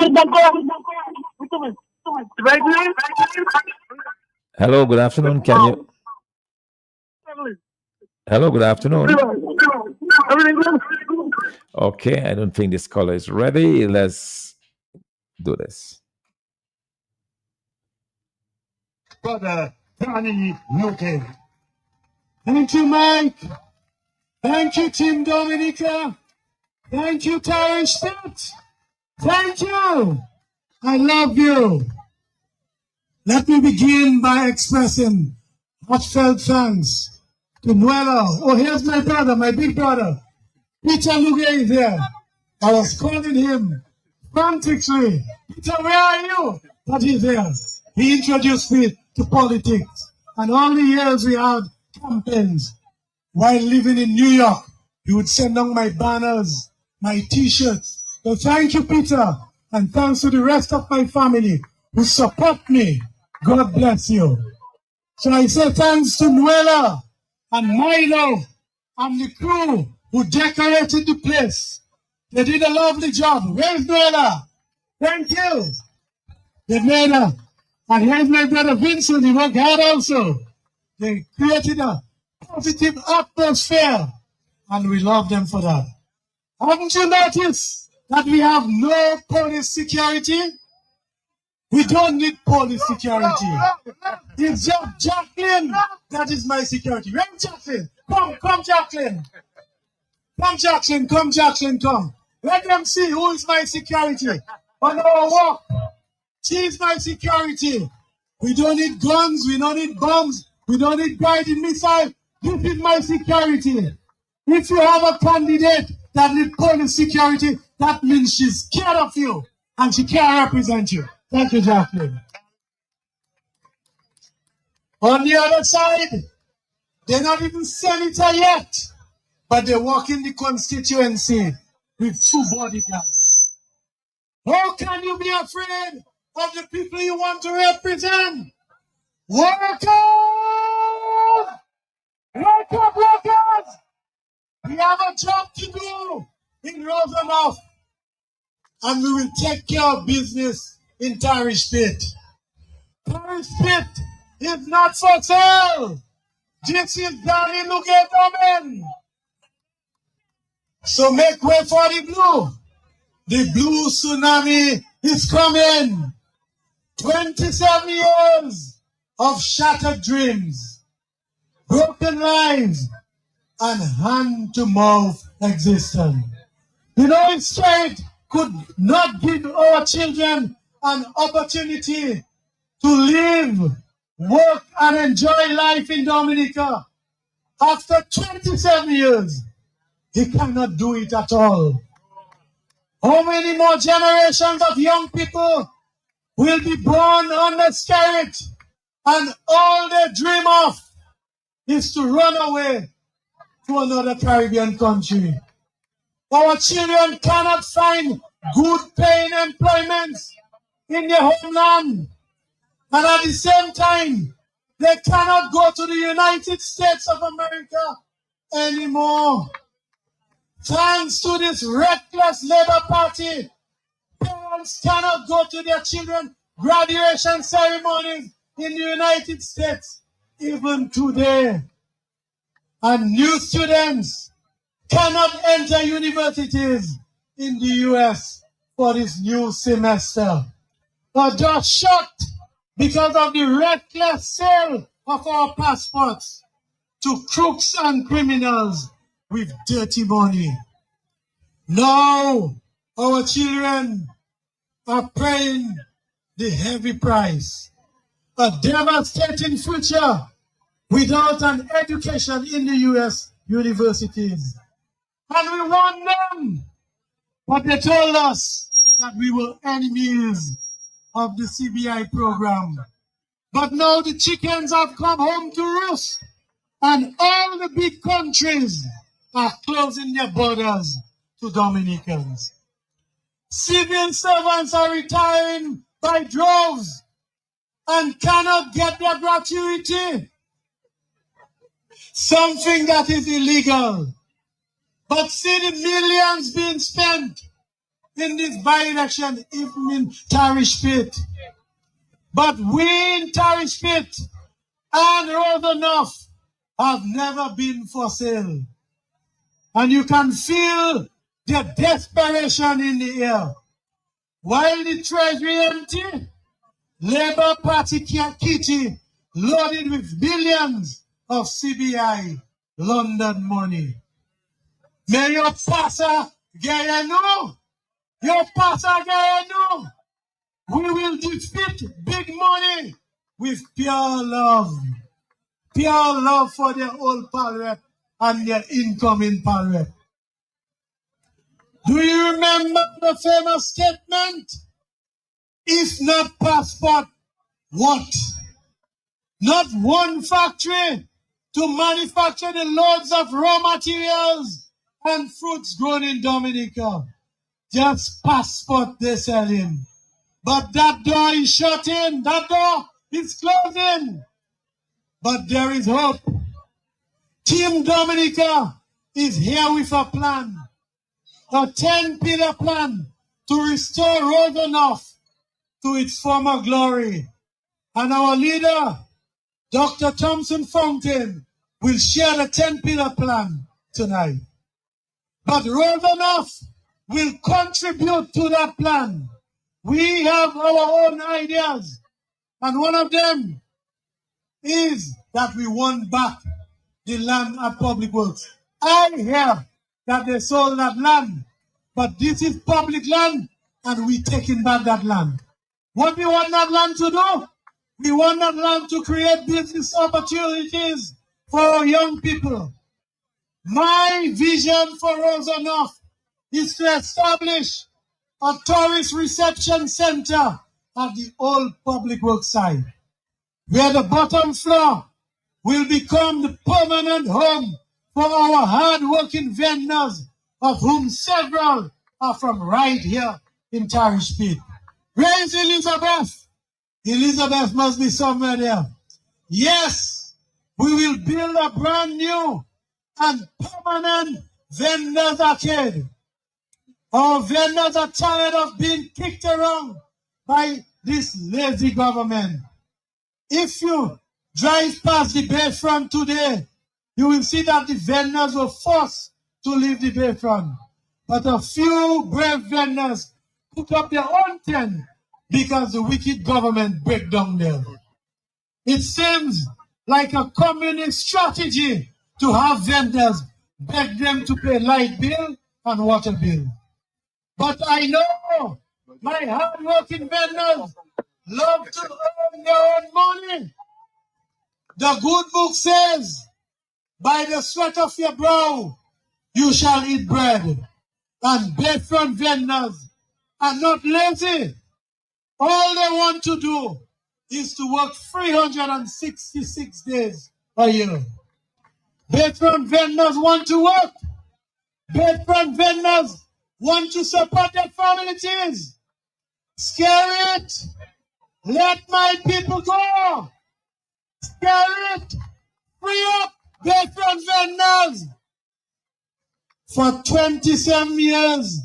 Hello, good afternoon. Can you? Hello, good afternoon. Okay, I don't think this caller is ready. Let's do this. Brother Danny Lugay. Thank you, Mike. Thank you, Team Dominica. Thank you, Terry Stitt. Thank you. I love you. Let me begin by expressing heartfelt thanks to Nuela. Oh, here's my brother, my big brother. Peter Luge is here. I was calling him frantically. Peter, where are you? But he's there. He introduced me to politics. And all the years we had campaigns while living in New York, he would send on my banners, my T-shirts. So thank you, Peter. And thanks to the rest of my family who support me. God bless you. So I say thanks to Nuela and Milo and the crew who decorated the place. They did a lovely job. Where's Nuela? Thank you. They made a, and here's my brother Vincent, he worked hard also. They created a positive atmosphere, and we love them for that. Haven't you noticed that we have no police security? We don't need police security. It's just Jacqueline that is my security. Where's Jacqueline? Come, Jacqueline. Come, Jacqueline, come. Let them see who is my security on our walk. She is my security. We don't need guns, we don't need bombs, we don't need guided missiles. This is my security. If you have a candidate that needs police security, that means she's scared of you and she can't represent you. Thank you, Jacqueline. On the other side, they're not even senator yet, but they walk in the constituency with 2 bodyguards. How can you be afraid of the people you want to represent? Workers! Wake up, workers! We have a job to do in Rosenhof, and we will take care of business in Parish Pit. Parish Pit is not for sale. This is Danny Lugedomen. So make way for the blue. The blue tsunami is coming. 27 years of shattered dreams, broken lives, and hand-to-mouth existence. United States could not give our children an opportunity to live, work, and enjoy life in Dominica. After 27 years, he cannot do it at all. How many more generations of young people will be born on the spirit, and all they dream of is to run away to another Caribbean country? Our children cannot find good paying employment in their homeland, and at the same time, they cannot go to the United States of America anymore. Thanks to this reckless Labour Party, parents cannot go to their children's graduation ceremonies in the United States even today. And new students cannot enter universities in the US for this new semester. Are just shocked because of the reckless sale of our passports to crooks and criminals with dirty money. Now our children are paying the heavy price. A devastating future without an education in the US universities. And we want them, but they told us that we were enemies of the CBI program. But now the chickens have come home to roost, and all the big countries are closing their borders to Dominicans. Civil servants are retiring by droves and cannot get their gratuity. Something that is illegal. But see the millions being spent in this by-election, even in Parish Pit. But we in Parish Pit and Rosenhof have never been for sale. And you can feel the desperation in the air. While the treasury empty, Labour Party kitty loaded with billions of CBI London money. Mayor Passa Gayano, your pastor Gayano, we will defeat big money with pure love for their old pal rep and their incoming pal rep. Do you remember the famous statement? If not passport, what? Not one factory to manufacture the loads of raw materials and fruits grown in Dominica. Just passport they're selling. But that door is shut in. That door is closing. But there is hope. Team Dominica is here with a plan. A 10-pillar plan to restore Rodenoff to its former glory. And our leader, Dr. Thompson Fountain, will share the 10-pillar plan tonight. But Rodenoff will contribute to that plan. We have our own ideas. And one of them is that we want back the land at Public Works. I hear that they sold that land, but this is public land and we're taking back that land. What we want that land to do? We want that land to create business opportunities for our young people. My vision for Rodenoff is to establish a tourist reception center at the old Public Works site, where the bottom floor will become the permanent home for our hard-working vendors, of whom several are from right here in Tarish Pit. Where is Elizabeth? Elizabeth must be somewhere there. Yes, we will build a brand new and permanent vendors arcade. Our vendors are tired of being kicked around by this lazy government. If you drive past the Bayfront today, you will see that the vendors were forced to leave the Bayfront. But a few brave vendors put up their own tent because the wicked government break down there. It seems like a communist strategy to have vendors beg them to pay light bill and water bill. But I know my hard-working vendors love to earn their own money. The good book says, by the sweat of your brow, you shall eat bread. And Bayfront vendors are not lazy. All they want to do is to work 366 days a year. Bayfront vendors want to work. Bayfront vendors want to support their families. Scare it. Let my people go. Scare it. Free up Bayfront vendors. For 27 years,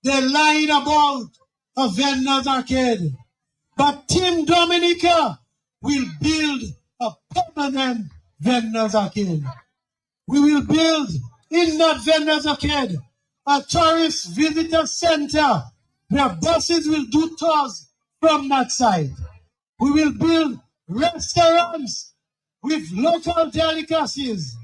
they lied about a vendors arcade. But Team Dominica will build a permanent vendors arcade. We will build in that vendors arcade a tourist visitor center where buses will do tours from that site. We will build restaurants with local delicacies.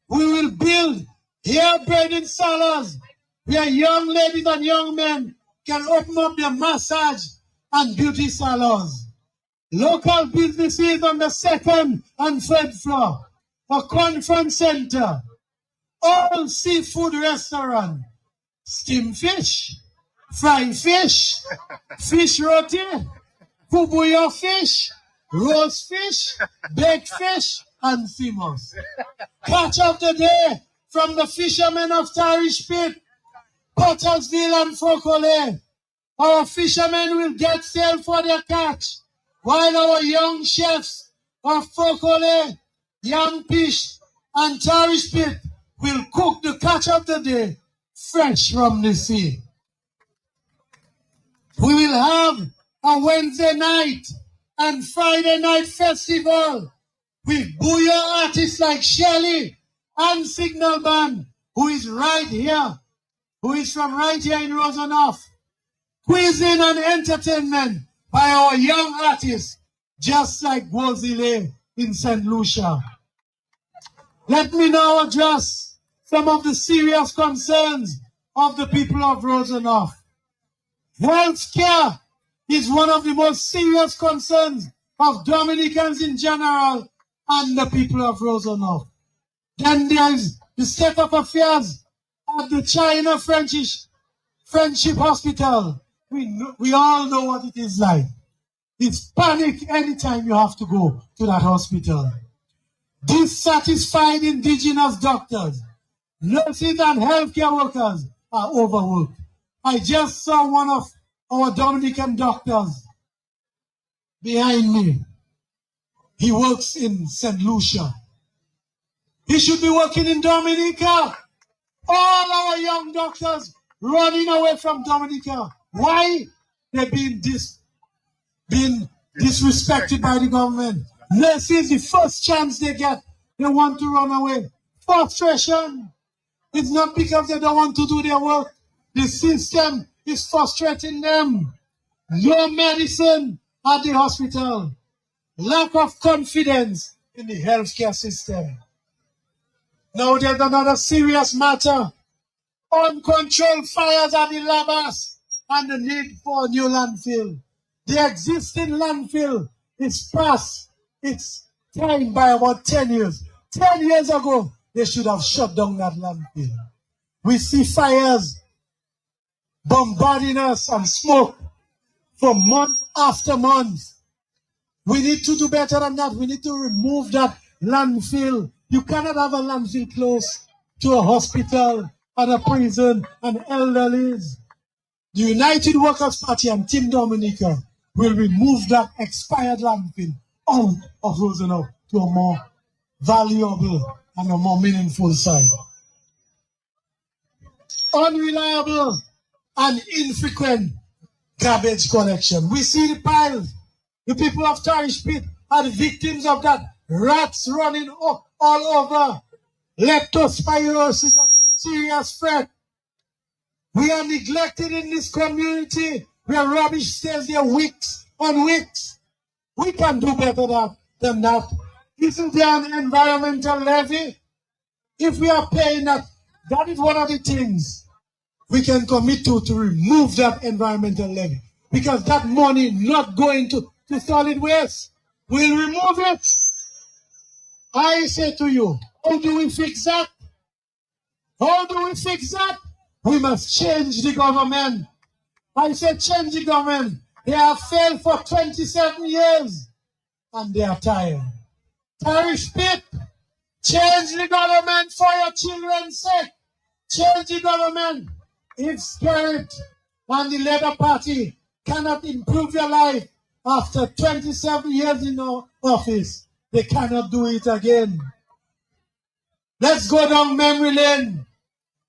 We will build hair braiding salons where young ladies and young men can open up their massage and beauty salons. Local businesses on the second and third floor. A conference center. All seafood restaurant. Steamed fish, fried fish, fish roti, kubuyo fish, roast fish, baked fish, and famous. Catch of the day from the fishermen of Tarish Pit, Pottersville and Fokole. Our fishermen will get sale for their catch, while our young chefs of Fokole, Yampish, and Tarish Pit will cook the catch of the day fresh from the sea. We will have a Wednesday night and Friday night festival with booyah artists like Shelly and Signal Band, who is right here, who is from right here in Rodenoff. Cuisine and entertainment by our young artists, just like Wozile in St. Lucia. Let me now address some of the serious concerns of the people of Rosenhof. Health care is one of the most serious concerns of Dominicans in general and the people of Rosenhof. Then there is the state of affairs at the China Friendship Hospital. We all know what it is like. It's panic anytime you have to go to that hospital. Dissatisfied indigenous doctors, nurses and healthcare workers are overworked. I just saw one of our Dominican doctors behind me. He works in St. Lucia. He should be working in Dominica. All our young doctors running away from Dominica. Why? They're being disrespected by the government. Nurses, the first chance they get, they want to run away. Frustration. It's not because they don't want to do their work. The system is frustrating them. No medicine at the hospital. Lack of confidence in the healthcare system. Now there's another serious matter. Uncontrolled fires at the Labas and the need for a new landfill. The existing landfill is past its time by about 10 years. 10 years ago, they should have shut down that landfill. We see fires bombarding us and smoke for month after month. We need to do better than that. We need to remove that landfill. You cannot have a landfill close to a hospital and a prison and elderlies. The United Workers' Party and Team Dominica will remove that expired landfill out of Rosenhof to a more valuable and a more meaningful side. Unreliable and infrequent garbage collection. We see the piles. The people of Tarish Pit are the victims of that. Rats running all over. Leptospirosis, a serious threat. We are neglected in this community where rubbish stays there weeks on weeks. We can do better than that. Isn't there an environmental levy? If we are paying that, that is one of the things we can commit to remove that environmental levy. Because that money not going to solid waste. We'll remove it. I say to you, how do we fix that? How do we fix that? We must change the government. I say change the government. They have failed for 27 years and they are tired. Tarish Pit, change the government for your children's sake. Change the government. If Spirit and the Labour Party cannot improve your life after 27 years in office, they cannot do it again. Let's go down memory lane.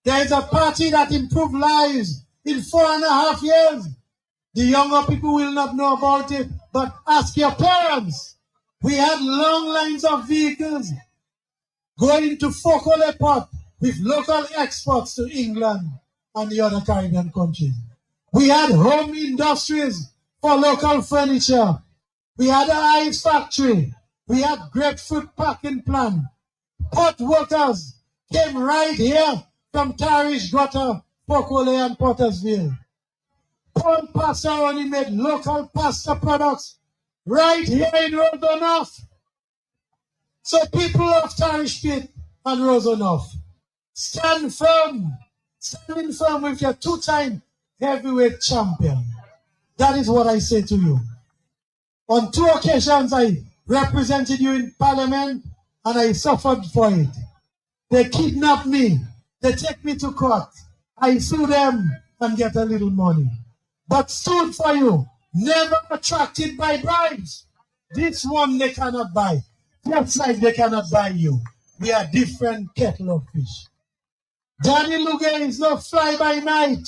There is a party that improved lives in 4.5 years. The younger people will not know about it, but ask your parents. We had long lines of vehicles going to Focal Airport with local exports to England and the other Caribbean countries. We had home industries for local furniture. We had an ice factory. We had grapefruit packing plant. Port workers came right here from Tarish, Gutter, Focole, and Pottersville. Paul Passaroni made local pasta products right here in Rosenhof. So people of Tarish Pit and Rosenhof, stand firm. Standing firm with your two-time heavyweight champion. That is what I say to you. On 2 occasions, I represented you in Parliament and I suffered for it. They kidnapped me. They take me to court. I sue them and get a little money. But stood for you. Never attracted by bribes. This one they cannot buy. Just like they cannot buy you. We are different kettle of fish. Danny Luge is no fly-by-night,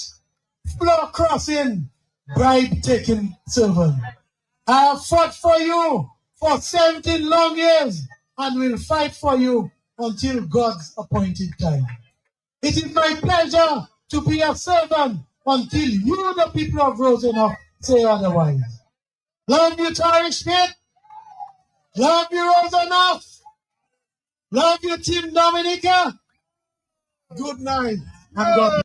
floor crossing, bribe-taking servant. I have fought for you for 17 long years and will fight for you until God's appointed time. It is my pleasure to be a servant until you, the people of Rosenhof, say otherwise. Love you, Tarish Pit. Love you, Rosenhof. Love you, Team Dominica. Good night and God bless.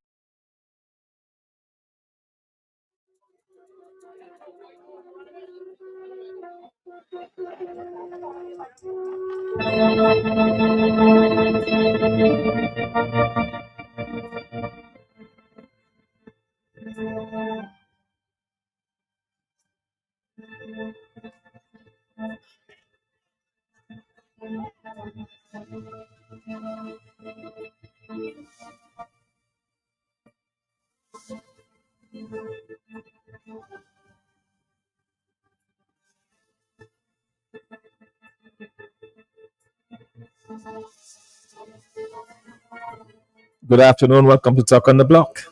Good afternoon. Welcome to Talk on the Block.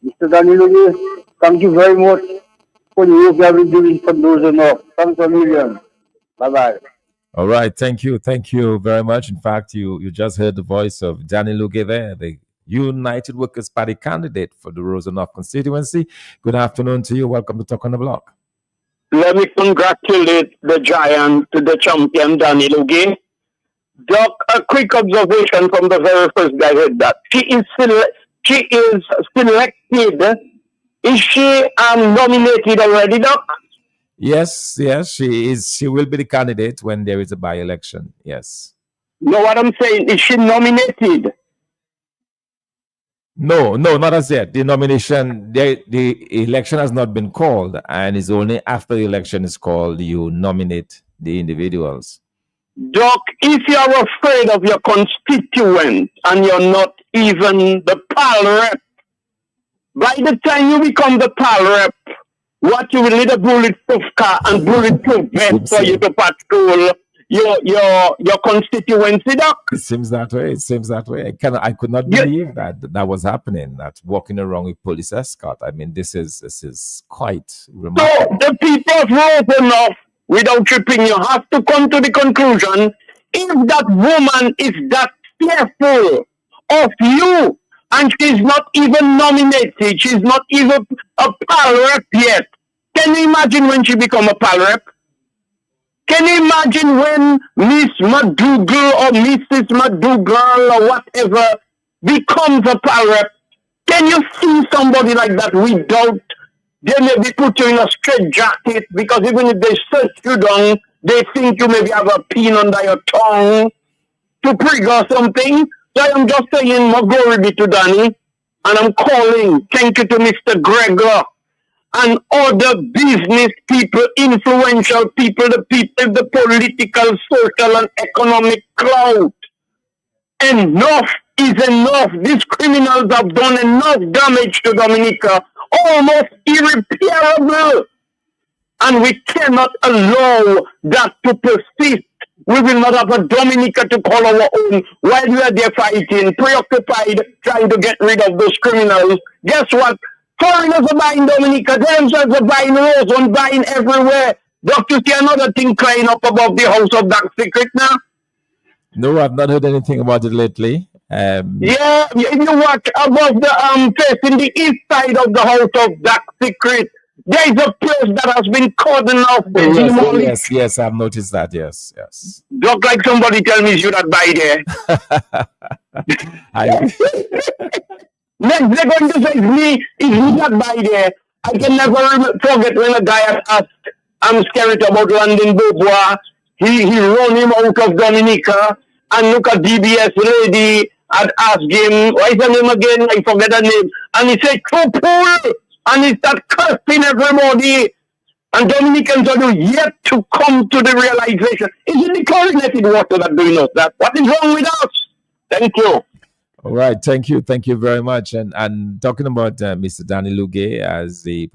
Mr. Danilo, thank you very much for the work you have been doing for those enough. Thanks a million. Bye-bye. All right. Thank you. Thank you very much. In fact, you just heard the voice of Danny Luge there, the United Workers Party candidate for the Rosenhof constituency. Good afternoon to you. Welcome to Talk on the Block. Let me congratulate the giant, the champion, Danny Luge. Doc, a quick observation from the very first guy heard that. She is selected. Is she nominated already, Doc? Yes, she is. She will be the candidate when there is a by-election. Yes. No, what I'm saying, is she nominated? No, not as yet. The nomination, the election has not been called, and it's only after the election is called you nominate the individuals. Doc, if you're afraid of your constituents and you're not even the PAL rep, by the time you become the PAL rep, what you will need a bulletproof car and bulletproof vest for you to patrol your constituency, Doc. It seems that way. I could not believe that was happening. That walking around with police escort. I mean, this is quite remarkable. So the people of Rosenhof, without tripping, you have to come to the conclusion, if that woman is that fearful of you, and she's not even nominated, she's not even a PAL rep yet, can you imagine when she become a PAL rep? Can you imagine when Miss McDougal or Mrs. McDougal or whatever becomes a PAL rep? Can you see somebody like that without, they may be put you in a straight jacket, because even if they search you down, they think you maybe have a pin under your tongue to prig or something. So I'm just saying, more glory be to Danny, and I'm calling, thank you to Mr. Gregor and other business people, influential people, the political, social, and economic clout. Enough is enough. These criminals have done enough damage to Dominica, almost irreparable. And we cannot allow that to persist. We will not have a Dominica to call our own while we are there fighting, preoccupied, trying to get rid of those criminals. Guess what? Foreigners are buying Dominica, they themselves are buying Roseland, buying everywhere. Don't you see another thing crying up above the house of Dark Secret now? No, I've not heard anything about it lately. Yeah, if you watch above the facing the east side of the house of Dark Secret, there is a place that has been cordoned off. Yes, I've noticed that. Yes. Look like somebody tell me you not buy there. Next they're going to say it's me not buy there. I can never forget when a guy had asked, I'm scared about Landon Beauvoir. He run him out of Dominica, and look at DBS lady had asked him, what's her name again? I forget her name. And he said, too poor. And he started cursing everybody. And Dominicans are yet to come to the realization. Is it the chlorinated water that doing us that? What is wrong with us? Thank you. All right, thank you very much. And talking about Mr. Danny Luge as the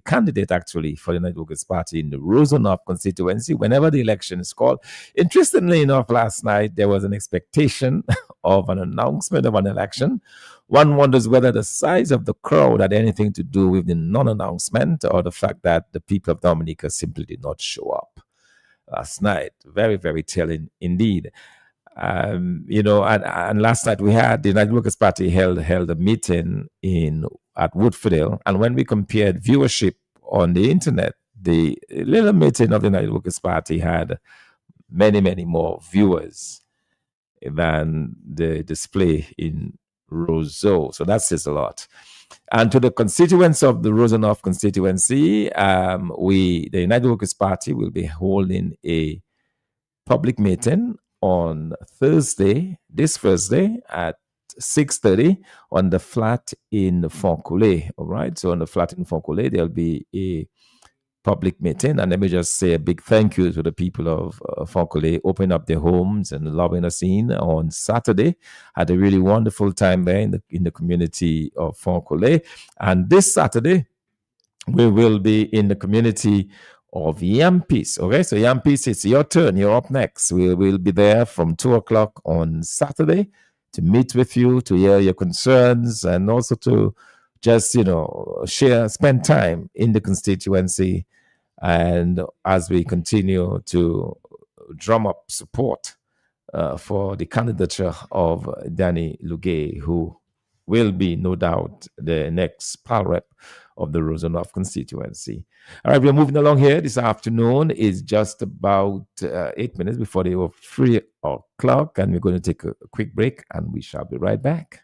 candidate actually for the United Workers Party in the Rosenhof constituency, whenever the election is called. Interestingly enough, last night there was an expectation of an announcement of an election. One wonders whether the size of the crowd had anything to do with the non-announcement or the fact that the people of Dominica simply did not show up last night. Very, very telling indeed. And last night we had the United Workers Party held a meeting at Woodfordale, and when we compared viewership on the internet, the little meeting of the United Workers Party had many, many more viewers than the display in Roseau. So that says a lot. And to the constituents of the Rosenhof constituency, the United Workers Party will be holding a public meeting on Thursday, this Thursday at 6:30 on the flat in Foncoulé. All right. So on the flat in Foncoulé, there'll be a public meeting. And let me just say a big thank you to the people of Foncoulé opening up their homes and loving us in on Saturday. Had a really wonderful time there in the community of Foncoulé. And this Saturday, we will be in the community of Yampis. Okay, so Yampis, it's your turn. You're up next. We will be there from 2 o'clock on Saturday to meet with you, to hear your concerns, and also to just, spend time in the constituency. And as we continue to drum up support for the candidature of Danny Lugay, who will be, no doubt, the next PAL rep of the Rosenhof constituency. All right, we're moving along here. This afternoon is just about 8 minutes before the 3 o'clock, and we're going to take a quick break, and we shall be right back.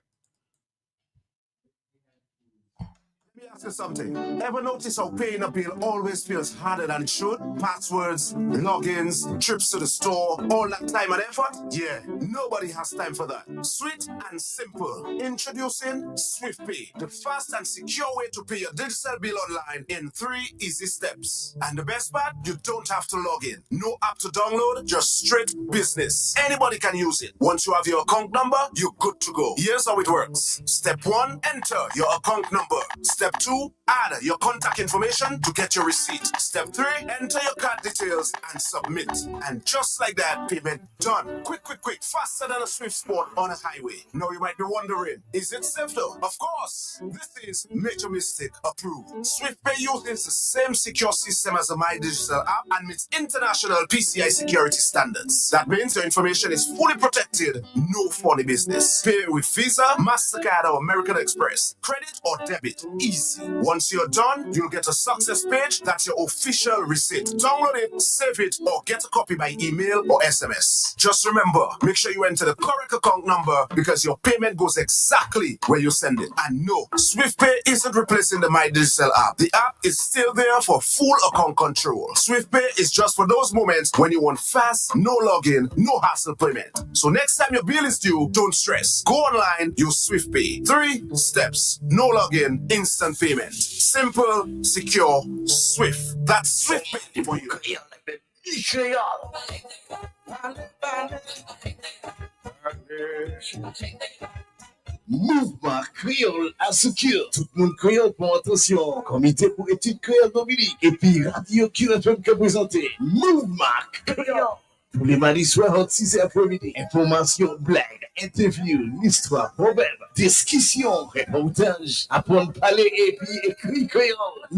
Ask you something. Ever notice how paying a bill always feels harder than it should? Passwords, logins, trips to the store, all that time and effort? Yeah, nobody has time for that. Sweet and simple. Introducing SwiftPay, the fast and secure way to pay your digital bill online in 3 easy steps. And the best part, you don't have to log in. No app to download, just straight business. Anybody can use it. Once you have your account number, you're good to go. Here's how it works. Step 1, enter your account number. Step 2, add your contact information to get your receipt. Step 3, enter your card details and submit. And just like that, payment done. Quick, faster than a Swift Sport on a highway. Now you might be wondering, is it safe though? Of course, this is Major Mistake approved. SwiftPay uses the same secure system as the My Digital app and meets international PCI security standards. That means your information is fully protected, no funny business. Pay with Visa, MasterCard or American Express. Credit or debit, easy. Once you're done, you'll get a success page. That's your official receipt. Download it, save it, or get a copy by email or SMS. Just remember, make sure you enter the correct account number because your payment goes exactly where you send it. And no, SwiftPay isn't replacing the My Digital app. The app is still there for full account control. SwiftPay is just for those moments when you want fast, no login, no hassle payment. So next time your bill is due, don't stress. Go online, use SwiftPay. 3 steps, no login, instant payment. Simple, secure, swift. That's SwiftPay for you. Mouvement Créole à Soukir. Tout le monde créole pour attention. Comité pour études créole Dominique. Et puis Radio QFM qui a présenté Mouvement Créole. Tous les mardis soirs entre 6 et après-midi. Information, blague, interview, l'histoire, problème, discussion, reportage, apprendre à parler et puis écrit créole.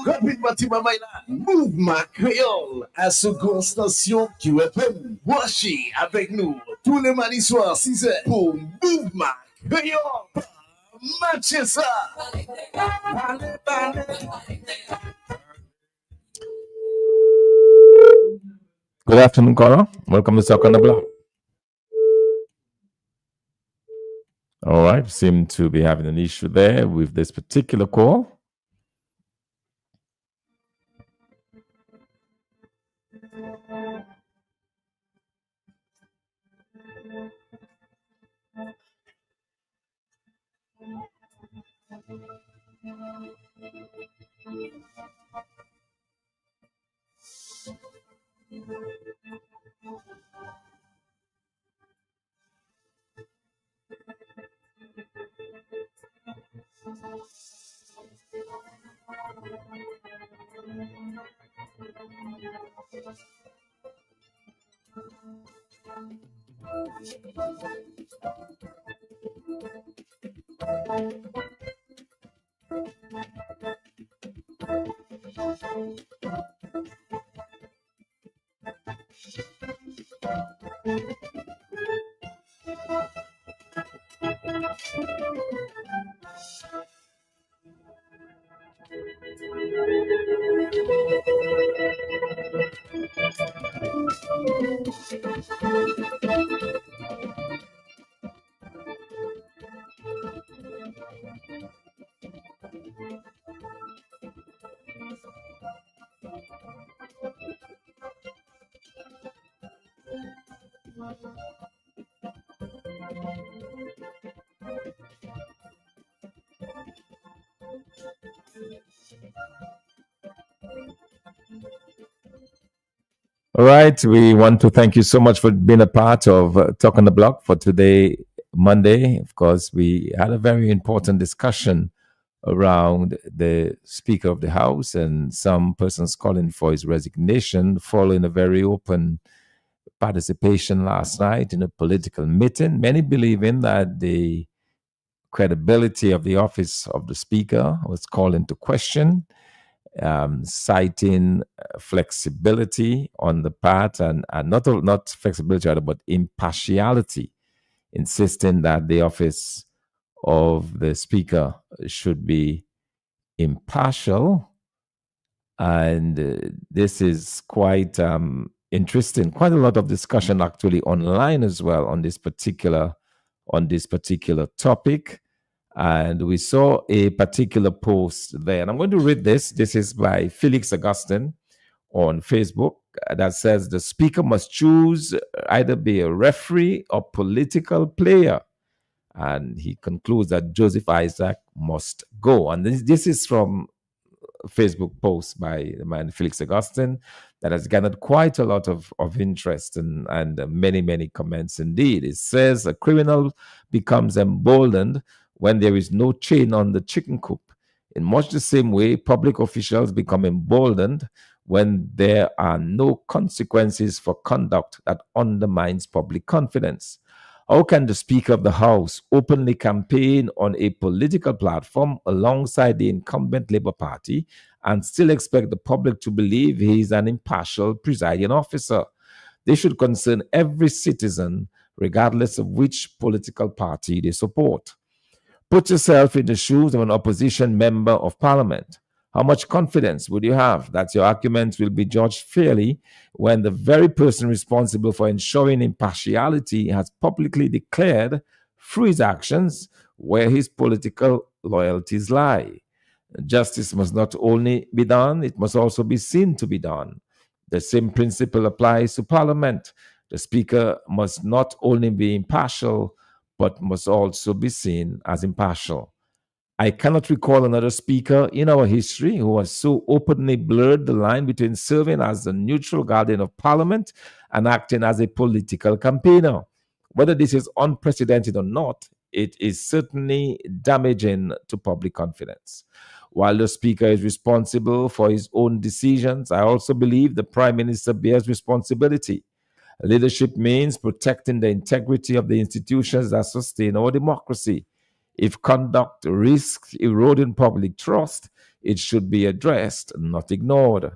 Rapide Matima Maïla, Mouvement Créole à seconde station QFM. Voici avec nous tous les mardis soirs 6h pour Mouvement Créole. Matchez ça. Good afternoon, caller. Welcome to Talk on the Block. All right, seem to be having an issue there with this particular call. All right, we want to thank you so much for being a part of Talk on the Block for today, Monday. Of course, we had a very important discussion around the Speaker of the House and some persons calling for his resignation following a very open participation last night in a political meeting. Many believing that the credibility of the office of the Speaker was called into question, citing flexibility on the part and not flexibility, but impartiality, insisting that the office of the Speaker should be impartial. And this is quite interesting. Quite a lot of discussion actually online as well on this particular topic. And we saw a particular post there. And I'm going to read this. This is by Felix Augustine on Facebook that says the Speaker must choose either be a referee or political player. And he concludes that Joseph Isaac must go. And this is from a Facebook post by the man Felix Augustine that has garnered quite a lot of interest and many, many comments indeed. It says a criminal becomes emboldened when there is no chain on the chicken coop. In much the same way, public officials become emboldened when there are no consequences for conduct that undermines public confidence. How can the Speaker of the House openly campaign on a political platform alongside the incumbent Labour Party and still expect the public to believe he is an impartial presiding officer? This should concern every citizen, regardless of which political party they support. Put yourself in the shoes of an opposition member of parliament. How much confidence would you have that your arguments will be judged fairly when the very person responsible for ensuring impartiality has publicly declared through his actions where his political loyalties lie? Justice must not only be done, it must also be seen to be done. The same principle applies to Parliament. The Speaker must not only be impartial, but must also be seen as impartial. I cannot recall another speaker in our history who has so openly blurred the line between serving as the neutral guardian of Parliament and acting as a political campaigner. Whether this is unprecedented or not, it is certainly damaging to public confidence. While the Speaker is responsible for his own decisions, I also believe the Prime Minister bears responsibility. Leadership means protecting the integrity of the institutions that sustain our democracy. If conduct risks eroding public trust, it should be addressed, not ignored.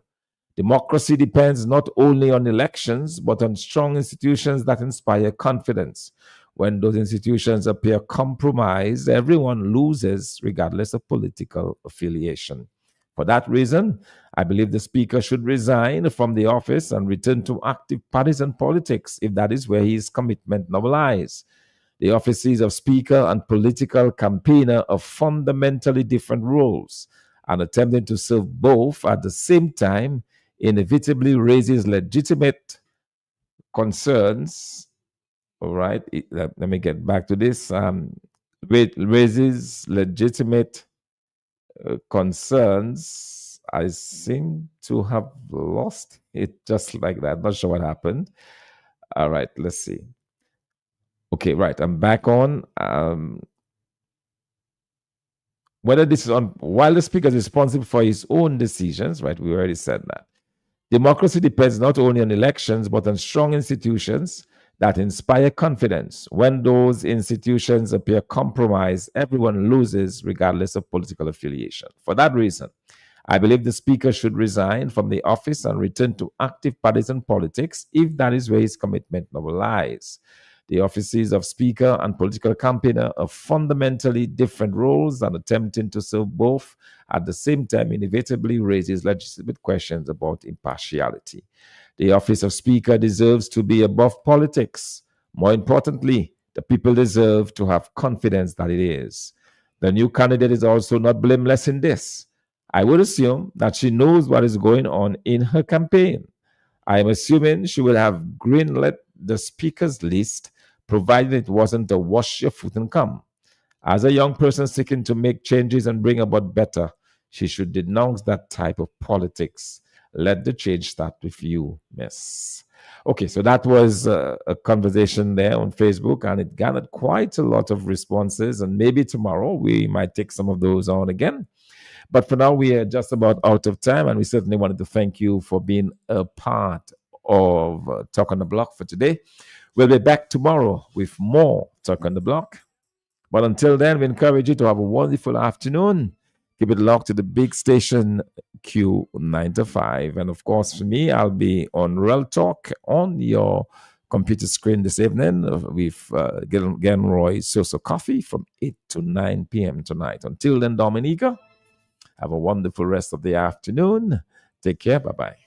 Democracy depends not only on elections, but on strong institutions that inspire confidence. When those institutions appear compromised, everyone loses, regardless of political affiliation. For that reason, I believe the Speaker should resign from the office and return to active partisan politics if that is where his commitment now lies. The offices of Speaker and political campaigner are fundamentally different roles, and attempting to serve both at the same time inevitably raises legitimate concerns. All right, let me get back to this. Raises legitimate concerns. I seem to have lost it just like that. Not sure what happened. All right, let's see. Okay, right. I'm back on. Whether this is on, while the Speaker is responsible for his own decisions, right? We already said that. Democracy depends not only on elections, but on strong institutions that inspire confidence. When those institutions appear compromised, everyone loses, regardless of political affiliation. For that reason, I believe the Speaker should resign from the office and return to active partisan politics if that is where his commitment now lies. The offices of speaker and political campaigner are fundamentally different roles, and attempting to serve both at the same time inevitably raises legitimate questions about impartiality. The office of speaker deserves to be above politics. More importantly, the people deserve to have confidence that it is. The new candidate is also not blameless in this. I would assume that she knows what is going on in her campaign. I am assuming she will have greenlit the speaker's list, provided it wasn't a wash your foot and come. As a young person seeking to make changes and bring about better, she should denounce that type of politics. Let the change start with you, miss. Okay, so that was a conversation there on Facebook, and it gathered quite a lot of responses. And maybe tomorrow we might take some of those on again. But for now, we are just about out of time, and we certainly wanted to thank you for being a part of Talk on the Block for today. We'll be back tomorrow with more Talk on the Block. But until then, we encourage you to have a wonderful afternoon. Keep it locked to the big station Q9 to 5. And of course, for me, I'll be on Real Talk on your computer screen this evening with Genroy Soso Coffee from 8 to 9 p.m. tonight. Until then, Dominica, have a wonderful rest of the afternoon. Take care. Bye-bye.